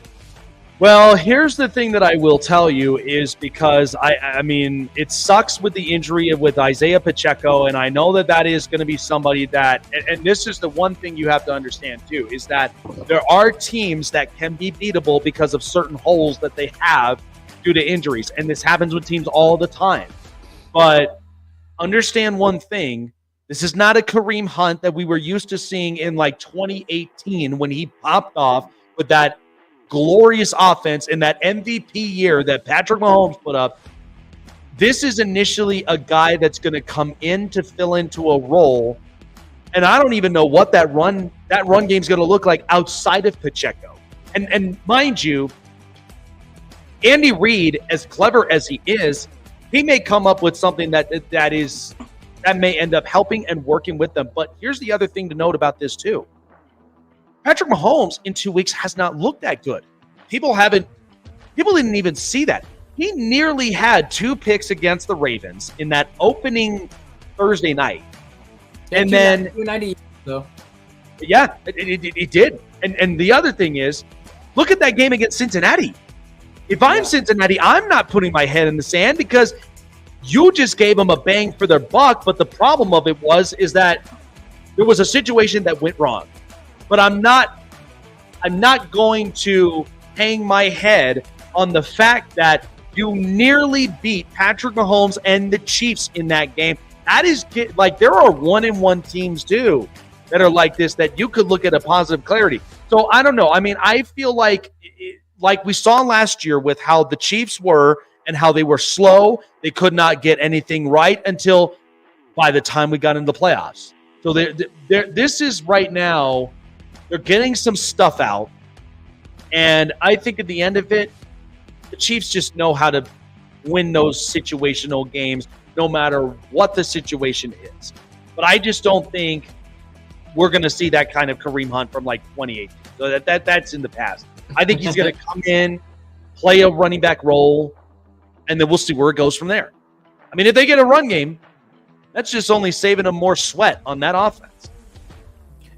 Well, here's the thing that I will tell you is because, I mean, it sucks with the injury with Isaiah Pacheco, and I know that is going to be somebody that, and this is the one thing you have to understand too, is that there are teams that can be beatable because of certain holes that they have due to injuries, and this happens with teams all the time. But understand one thing, this is not a Kareem Hunt that we were used to seeing in like 2018 when he popped off with that glorious offense in that MVP year that Patrick Mahomes put up. this is initially a guy that's going to come in to fill into a role, and I don't even know what that run game is going to look like outside of Pacheco. And mind you, Andy Reid, as clever as he is, he may come up with something that may end up helping and working with them. But here's the other thing to note about this too. Patrick Mahomes in 2 weeks has not looked that good. People didn't even see that. He nearly had 2 picks against the Ravens in that opening Thursday night. And then 290 though. Yeah, it did. And the other thing is, look at that game against Cincinnati. If I'm Cincinnati, I'm not putting my head in the sand because you just gave them a bang for their buck. But the problem of it is that there was a situation that went wrong. But I'm not going to hang my head on the fact that you nearly beat Patrick Mahomes and the Chiefs in that game. That is like, there are 1-1 teams too that are like this, that you could look at a positive clarity. So I don't know. I mean, I feel like we saw last year with how the Chiefs were and how they were slow. They could not get anything right until by the time we got into the playoffs. So this is right now, they're getting some stuff out. And I think at the end of it, the Chiefs just know how to win those situational games no matter what the situation is. But I just don't think we're going to see that kind of Kareem Hunt from like 2018. So that's in the past. I think he's going to come in, play a running back role, and then we'll see where it goes from there. I mean, if they get a run game, that's just only saving them more sweat on that offense.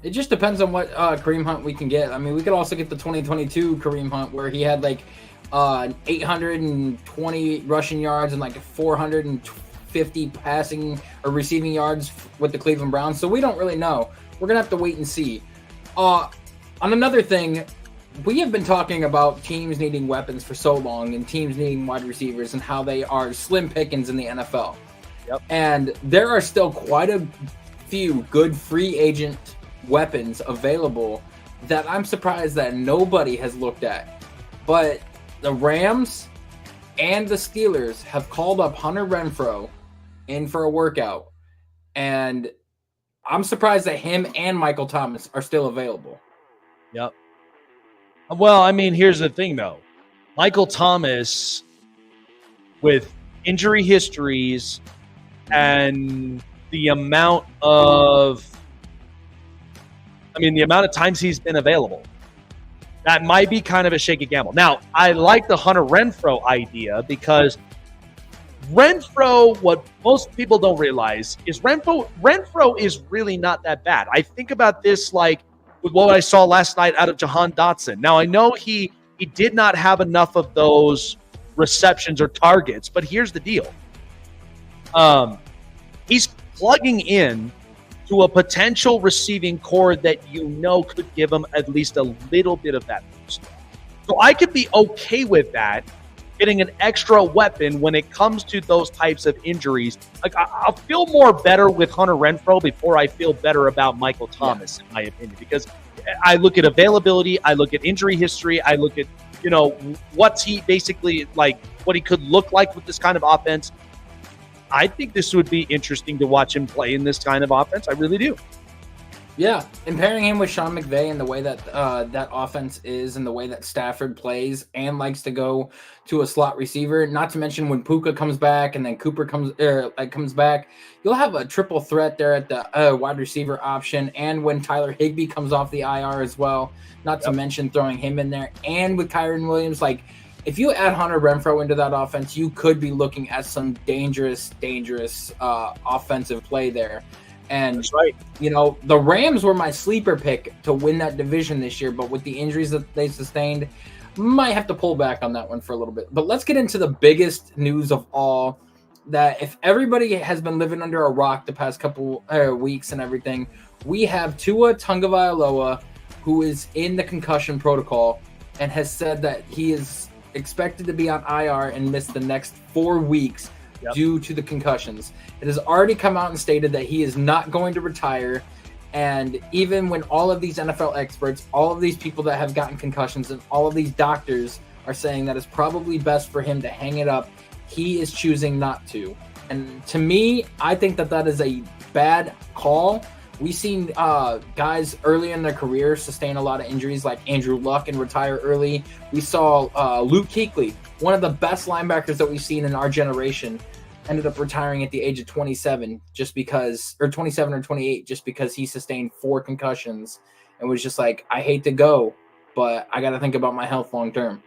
It just depends on what Kareem Hunt we can get. I mean, we could also get the 2022 Kareem Hunt where he had like 820 rushing yards and like 450 passing or receiving yards with the Cleveland Browns. So we don't really know. We're going to have to wait and see. On another thing, we have been talking about teams needing weapons for so long and teams needing wide receivers and how they are slim pickings in the NFL. Yep. And there are still quite a few good free agent weapons available that I'm surprised that nobody has looked at. But the Rams and the Steelers have called up Hunter Renfrow in for a workout. And I'm surprised that him and Michael Thomas are still available. Yep. Well, I mean, here's the thing, though. Michael Thomas, with injury histories and the amount of times he's been available, that might be kind of a shaky gamble. Now, I like the Hunter Renfrow idea because Renfrow, what most people don't realize is Renfrow is really not that bad. I think about this like with what I saw last night out of Jahan Dotson. Now, I know he did not have enough of those receptions or targets, but here's the deal. He's plugging in to a potential receiving core that could give him at least a little bit of that boost. So I could be okay with that, getting an extra weapon when it comes to those types of injuries. Like, I'll feel more better with Hunter Renfrow before I feel better about Michael Thomas, in my opinion, because I look at availability, I look at injury history, I look at, what's he basically like, what he could look like with this kind of offense. I think this would be interesting to watch him play in this kind of offense. I really do. Yeah, and pairing him with Sean McVay and the way that that offense is and the way that Stafford plays and likes to go to a slot receiver, not to mention when Puka comes back and then Cooper comes back, you'll have a triple threat there at the wide receiver option, and when Tyler Higbee comes off the IR as well, not to mention throwing him in there, and with Kyren Williams, like, if you add Hunter Renfrow into that offense, you could be looking at some dangerous offensive play there. And, that's right. The Rams were my sleeper pick to win that division this year, but with the injuries that they sustained, might have to pull back on that one for a little bit. But let's get into the biggest news of all, that if everybody has been living under a rock the past couple weeks and everything, we have Tua Tagovailoa, who is in the concussion protocol and has said that he is expected to be on IR and miss the next 4 weeks due to the concussions. It has already come out and stated that he is not going to retire. And even when all of these NFL experts, all of these people that have gotten concussions, and all of these doctors are saying that it's probably best for him to hang it up he is choosing not to. And to me, I think that is a bad call. We've seen guys early in their career sustain a lot of injuries, like Andrew Luck, and retire early. We saw Luke Kuechly, one of the best linebackers that we've seen in our generation, ended up retiring at the age of 27 or 28, just because he sustained 4 concussions and was just like, I hate to go, but I got to think about my health long term.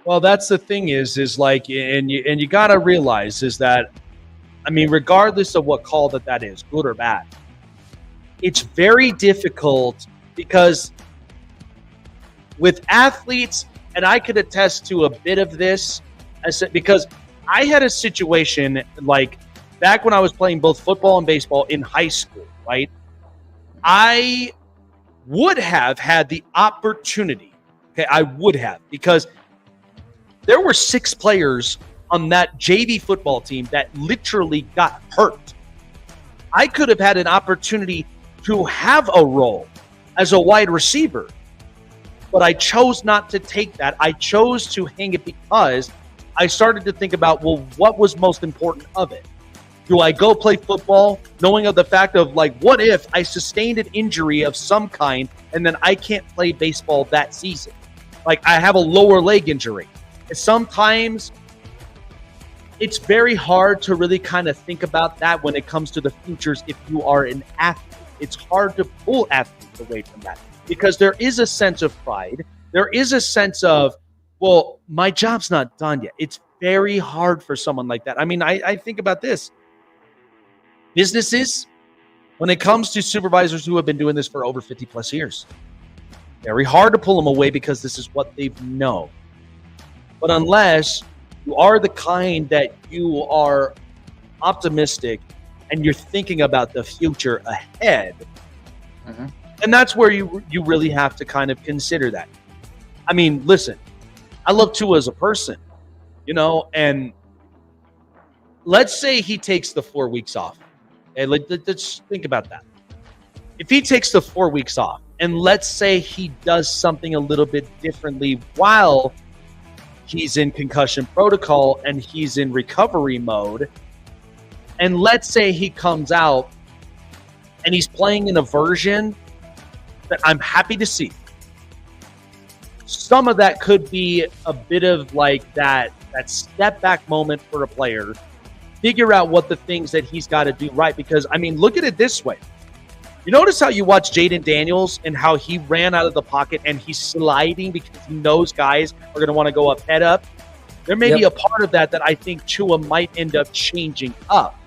Well, that's the thing is like, and you got to realize is that, I mean, regardless of what call that is, good or bad, it's very difficult because with athletes, and I could attest to a bit of this, because I had a situation like back when I was playing both football and baseball in high school, right? I would have had the opportunity, okay, I would have, because there were 6 players on that JV football team that literally got hurt. I could have had an opportunity to have a role as a wide receiver, but I chose not to take that. I chose to hang it because I started to think about, well, what was most important of it? Do I go play football knowing of the fact of like, what if I sustained an injury of some kind and then I can't play baseball that season? Like I have a lower leg injury. And sometimes it's very hard to really kind of think about that when it comes to the futures if you are an athlete. It's hard to pull athletes away from that because there is a sense of pride. There is a sense of, well, my job's not done yet. It's very hard for someone like that. I mean, I think about this. Businesses, when it comes to supervisors who have been doing this for over 50 plus years, very hard to pull them away because this is what they've known. But unless you are the kind that you are optimistic and you're thinking about the future ahead, and that's where you really have to kind of consider that. I mean, listen, I love Tua as a person, you know, and let's say he takes the 4 weeks off. Okay, let's think about that. If he takes the 4 weeks off, and let's say he does something a little bit differently while he's in concussion protocol and he's in recovery mode, and let's say he comes out and he's playing in a version that I'm happy to see. Some of that could be a bit of like that step back moment for a player. Figure out what the things that he's got to do right. Because, I mean, look at it this way. You notice how you watch Jaden Daniels and how he ran out of the pocket and he's sliding because he knows guys are going to want to go up, head up. There may be a part of that I think Tua might end up changing up.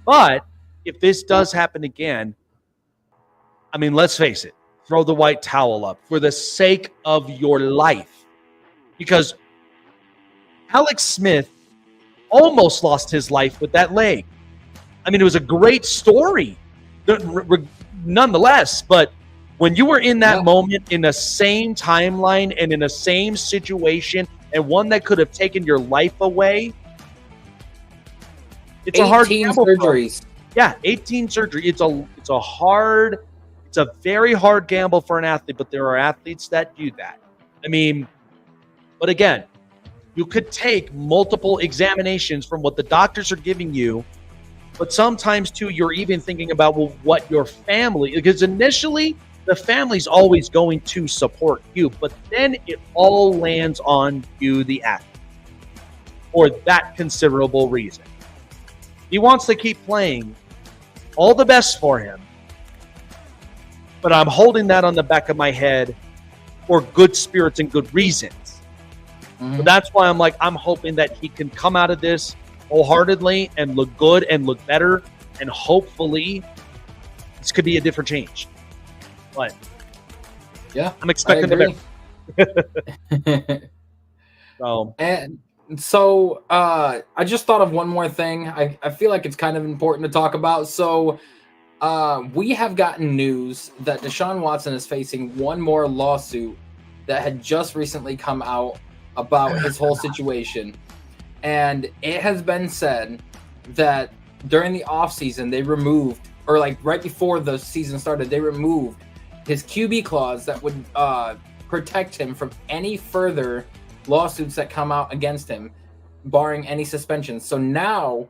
But if this does happen again, I mean, let's face it, throw the white towel up for the sake of your life. Because Alex Smith almost lost his life with that leg. I mean, it was a great story nonetheless, but when you were in that moment, in the same timeline and in the same situation, and one that could have taken your life away, it's a hard 18 surgeries. Yeah, 18 surgery. It's a very hard gamble for an athlete, but there are athletes that do that. I mean, but again, you could take multiple examinations from what the doctors are giving you, but sometimes too, you're even thinking about, well, what your family, because initially the family's always going to support you, but then it all lands on you, the athlete, for that considerable reason. He wants to keep playing. All the best for him. But I'm holding that on the back of my head for good spirits and good reasons. So that's why I'm hoping that he can come out of this wholeheartedly and look good and look better. And hopefully this could be a different change. But yeah, I'm expecting the better. So I just thought of one more thing. I feel like it's kind of important to talk about. So we have gotten news that Deshaun Watson is facing one more lawsuit that had just recently come out about his whole situation. And it has been said that during the offseason, they removed, or like right before the season started, they removed his QB clause that would protect him from any further lawsuits that come out against him. barring any suspensions. So now,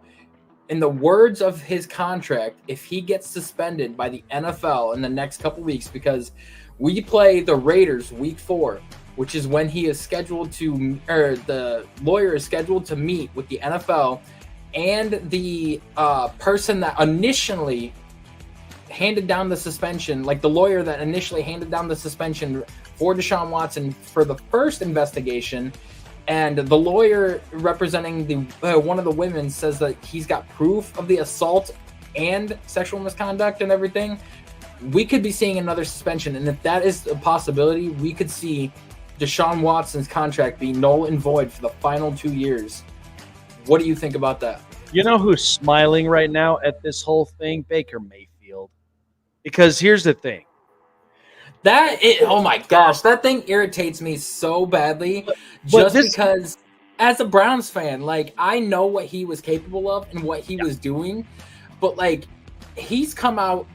in the words of his contract, if he gets suspended by the NFL in the next couple weeks, because we play the Raiders week 4, which is when he is scheduled to, or the lawyer is scheduled to meet with the NFL and the person that initially handed down the suspension, like the lawyer that initially handed down the suspension for Deshaun Watson for the first investigation. And the lawyer representing the one of the women says that he's got proof of the assault and sexual misconduct and everything. We could be seeing another suspension. And if that is a possibility, we could see Deshaun Watson's contract be null and void for the final 2 years. What do you think about that? You know who's smiling right now at this whole thing? Baker Mayfield. Because here's the thing. Oh my gosh, that thing irritates me so badly because as a Browns fan, like, I know what he was capable of and what he was doing, but like, he's come out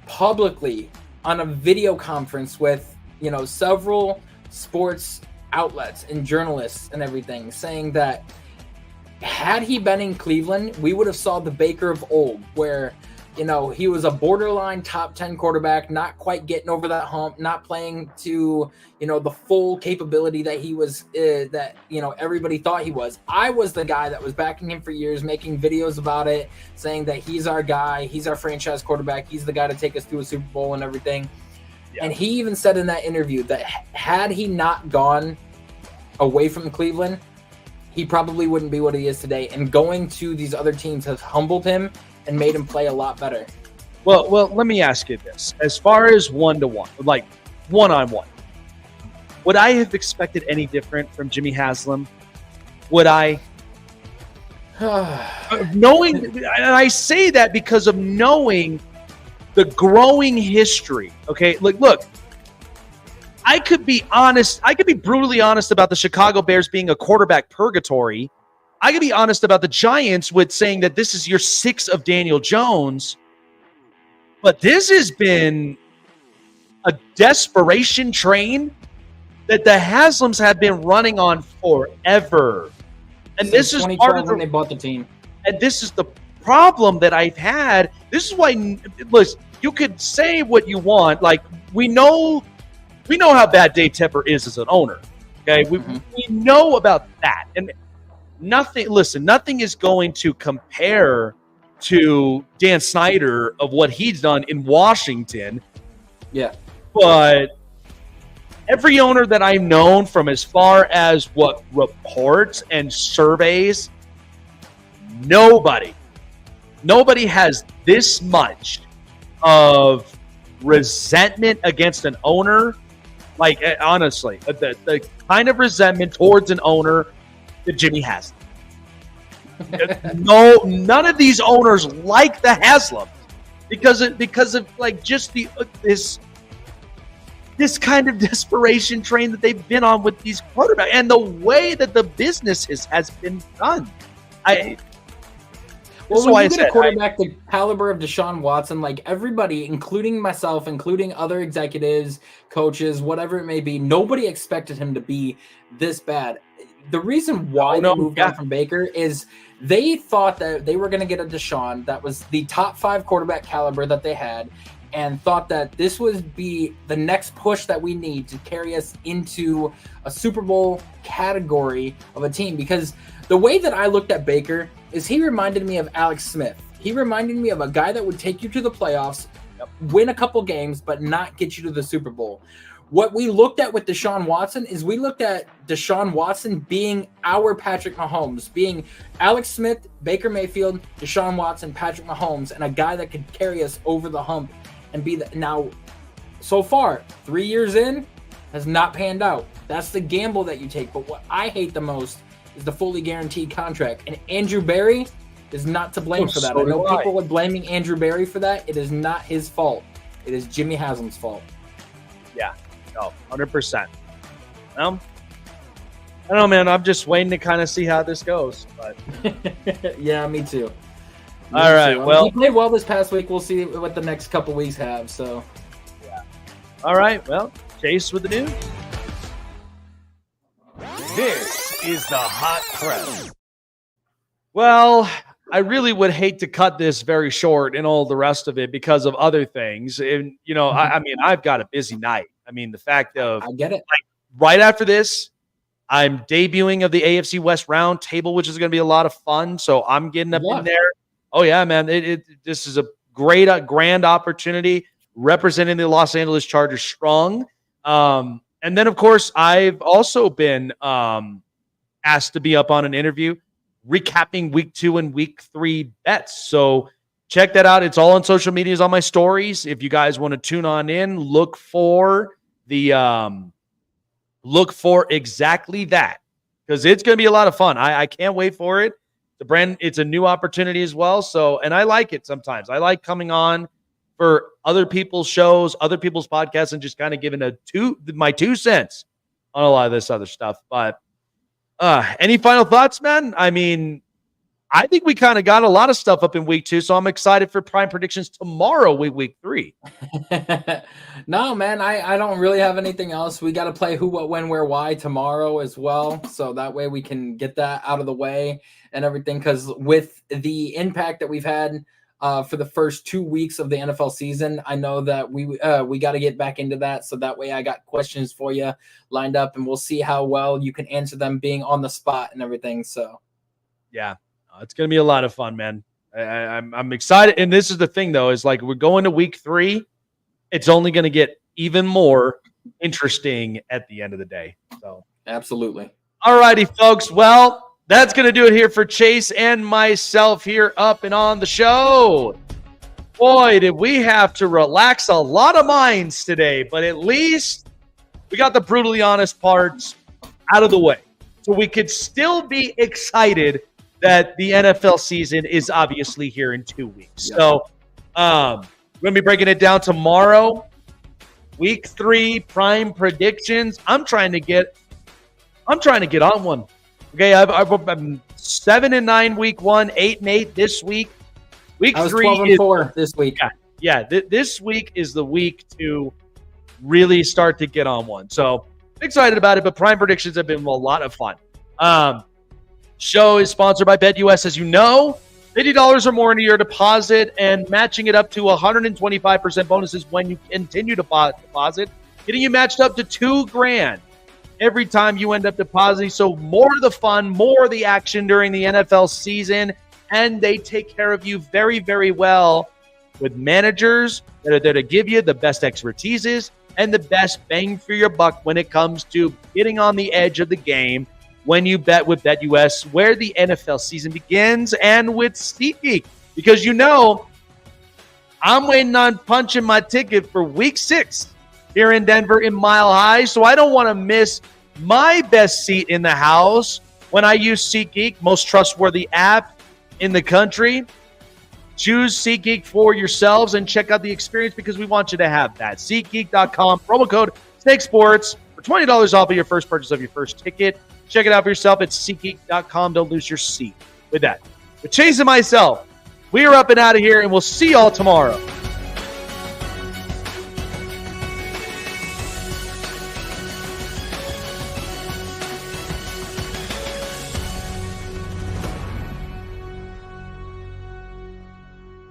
publicly on a video conference with, you know, several sports outlets and journalists and everything, saying that had he been in Cleveland, we would have saw the Baker of old, where, you know, he was a borderline top 10 quarterback, not quite getting over that hump, not playing to, you know, the full capability that he was, that, you know, everybody thought he was. I was the guy that was backing him for years, making videos about it, saying that he's our guy, he's our franchise quarterback, he's the guy to take us to a Super Bowl and everything. Yeah. And he even said in that interview that had he not gone away from Cleveland, he probably wouldn't be what he is today. And going to these other teams has humbled him and made him play a lot better. Well, let me ask you this. As far as one-to-one, like one-on-one, would I have expected any different from Jimmy Haslam? Would I? Knowing, and I say that because of knowing the growing history, okay? Like, look, I could be honest. I could be brutally honest about the Chicago Bears being a quarterback purgatory. I could be honest about the Giants with saying that this is year 6 of Daniel Jones. But this has been a desperation train that the Haslams have been running on forever. And Since this is part of when they bought the team. And this is the problem that I've had. This is why, listen, you could say what you want. Like, we know how bad Dave Tepper is as an owner. Okay, we know about that. And nothing is going to compare to Dan Snyder of what he's done in Washington. Yeah. But every owner that I've known, from as far as what reports and surveys, nobody has this much of resentment against an owner. Like, honestly, the kind of resentment towards an owner that Jimmy has. No, none of these owners like the Haslam because of like just this kind of desperation train that they've been on with these quarterbacks and the way that the business has been done. Well, when you get a quarterback the caliber of Deshaun Watson, like everybody, including myself, including other executives, coaches, whatever it may be, nobody expected him to be this bad. The reason why they moved on from Baker is they thought that they were going to get a Deshaun that was the top 5 quarterback caliber that they had, and thought that this would be the next push that we need to carry us into a Super Bowl category of a team. Because the way that I looked at Baker is he reminded me of Alex Smith. He reminded me of a guy that would take you to the playoffs, win a couple games, but not get you to the Super Bowl. What we looked at with Deshaun Watson is we looked at Deshaun Watson being our Patrick Mahomes, being Alex Smith, Baker Mayfield, Deshaun Watson, Patrick Mahomes, and a guy that could carry us over the hump and be the. Now, so far, 3 years in, has not panned out. That's the gamble that you take. But what I hate the most is the fully guaranteed contract. And Andrew Berry is not to blame for that. I know people are blaming Andrew Berry for that. It is not his fault. It is Jimmy Haslam's fault. Yeah. No, 100%. Well, I don't know, man. I'm just waiting to kind of see how this goes. But yeah, me too. All right. Well, he played well this past week. We'll see what the next couple weeks have. So, yeah. All right. Well, Chase with the news. This is the Hot Press. Well, I really would hate to cut this very short and all the rest of it because of other things. And, I mean, I've got a busy night. I mean, the fact of I get it. right after this, I'm debuting of the AFC West round table, which is going to be a lot of fun. So I'm getting up in there. Oh, yeah, man. This is a great, grand opportunity representing the Los Angeles Chargers strong. And then, of course, I've also been asked to be up on an interview recapping week 2 and week 3 bets. So check that out. It's all on social medias, on my stories. If you guys want to tune on in, look for exactly that, because it's going to be a lot of fun. I can't wait for it. It's a new opportunity as well. So, and I like it sometimes. I like coming on for other people's shows, other people's podcasts, and just kind of giving my 2 cents on a lot of this other stuff. But any final thoughts, man? I mean, I think we kind of got a lot of stuff up in week 2, so I'm excited for prime predictions tomorrow, week 3. No, man, I don't really have anything else. We got to play who, what, when, where, why tomorrow as well, so that way we can get that out of the way and everything, because with the impact that we've had for the first 2 weeks of the NFL season, I know that we got to get back into that, so that way I got questions for you lined up, and we'll see how well you can answer them being on the spot and everything. So, yeah, it's going to be a lot of fun, man. I'm excited, and this is the thing, though, is like we're going to week 3. It's only going to get even more interesting at the end of the day. So, absolutely. All righty, folks. Well, that's going to do it here for Chase and myself here up and on the show. Boy, did we have to relax a lot of minds today, but at least we got the brutally honest parts out of the way. So we could still be excited that the NFL season is obviously here in 2 weeks. Yep. So we're going to be breaking it down tomorrow. Week 3 prime predictions. I'm trying to get on one. Okay, I'm 7-9 week 1, 8-8 this week. Week 3 12-4 this week. Yeah. This week is the week to really start to get on one. So excited about it. But prime predictions have been a lot of fun. Show is sponsored by BetUS, as you know. $50 or more into your deposit and matching it up to 125% bonuses when you continue to deposit, getting you matched up to $2,000. Every time you end up depositing. So more of the fun, more of the action during the NFL season, and they take care of you very, very well with managers that are there to give you the best expertises and the best bang for your buck when it comes to getting on the edge of the game when you bet with BetUS, where the NFL season begins, and with SeatGeek. Because I'm waiting on punching my ticket for week 6 here in Denver in Mile High, so I don't want to miss my best seat in the house when I use SeatGeek, most trustworthy app in the country. Choose SeatGeek for yourselves and check out the experience, because we want you to have that. SeatGeek.com, promo code SnakeSports for $20 off of your first purchase of your first ticket. Check it out for yourself at SeatGeek.com. Don't lose your seat with that. With Chase and myself, we are up and out of here, and we'll see y'all tomorrow.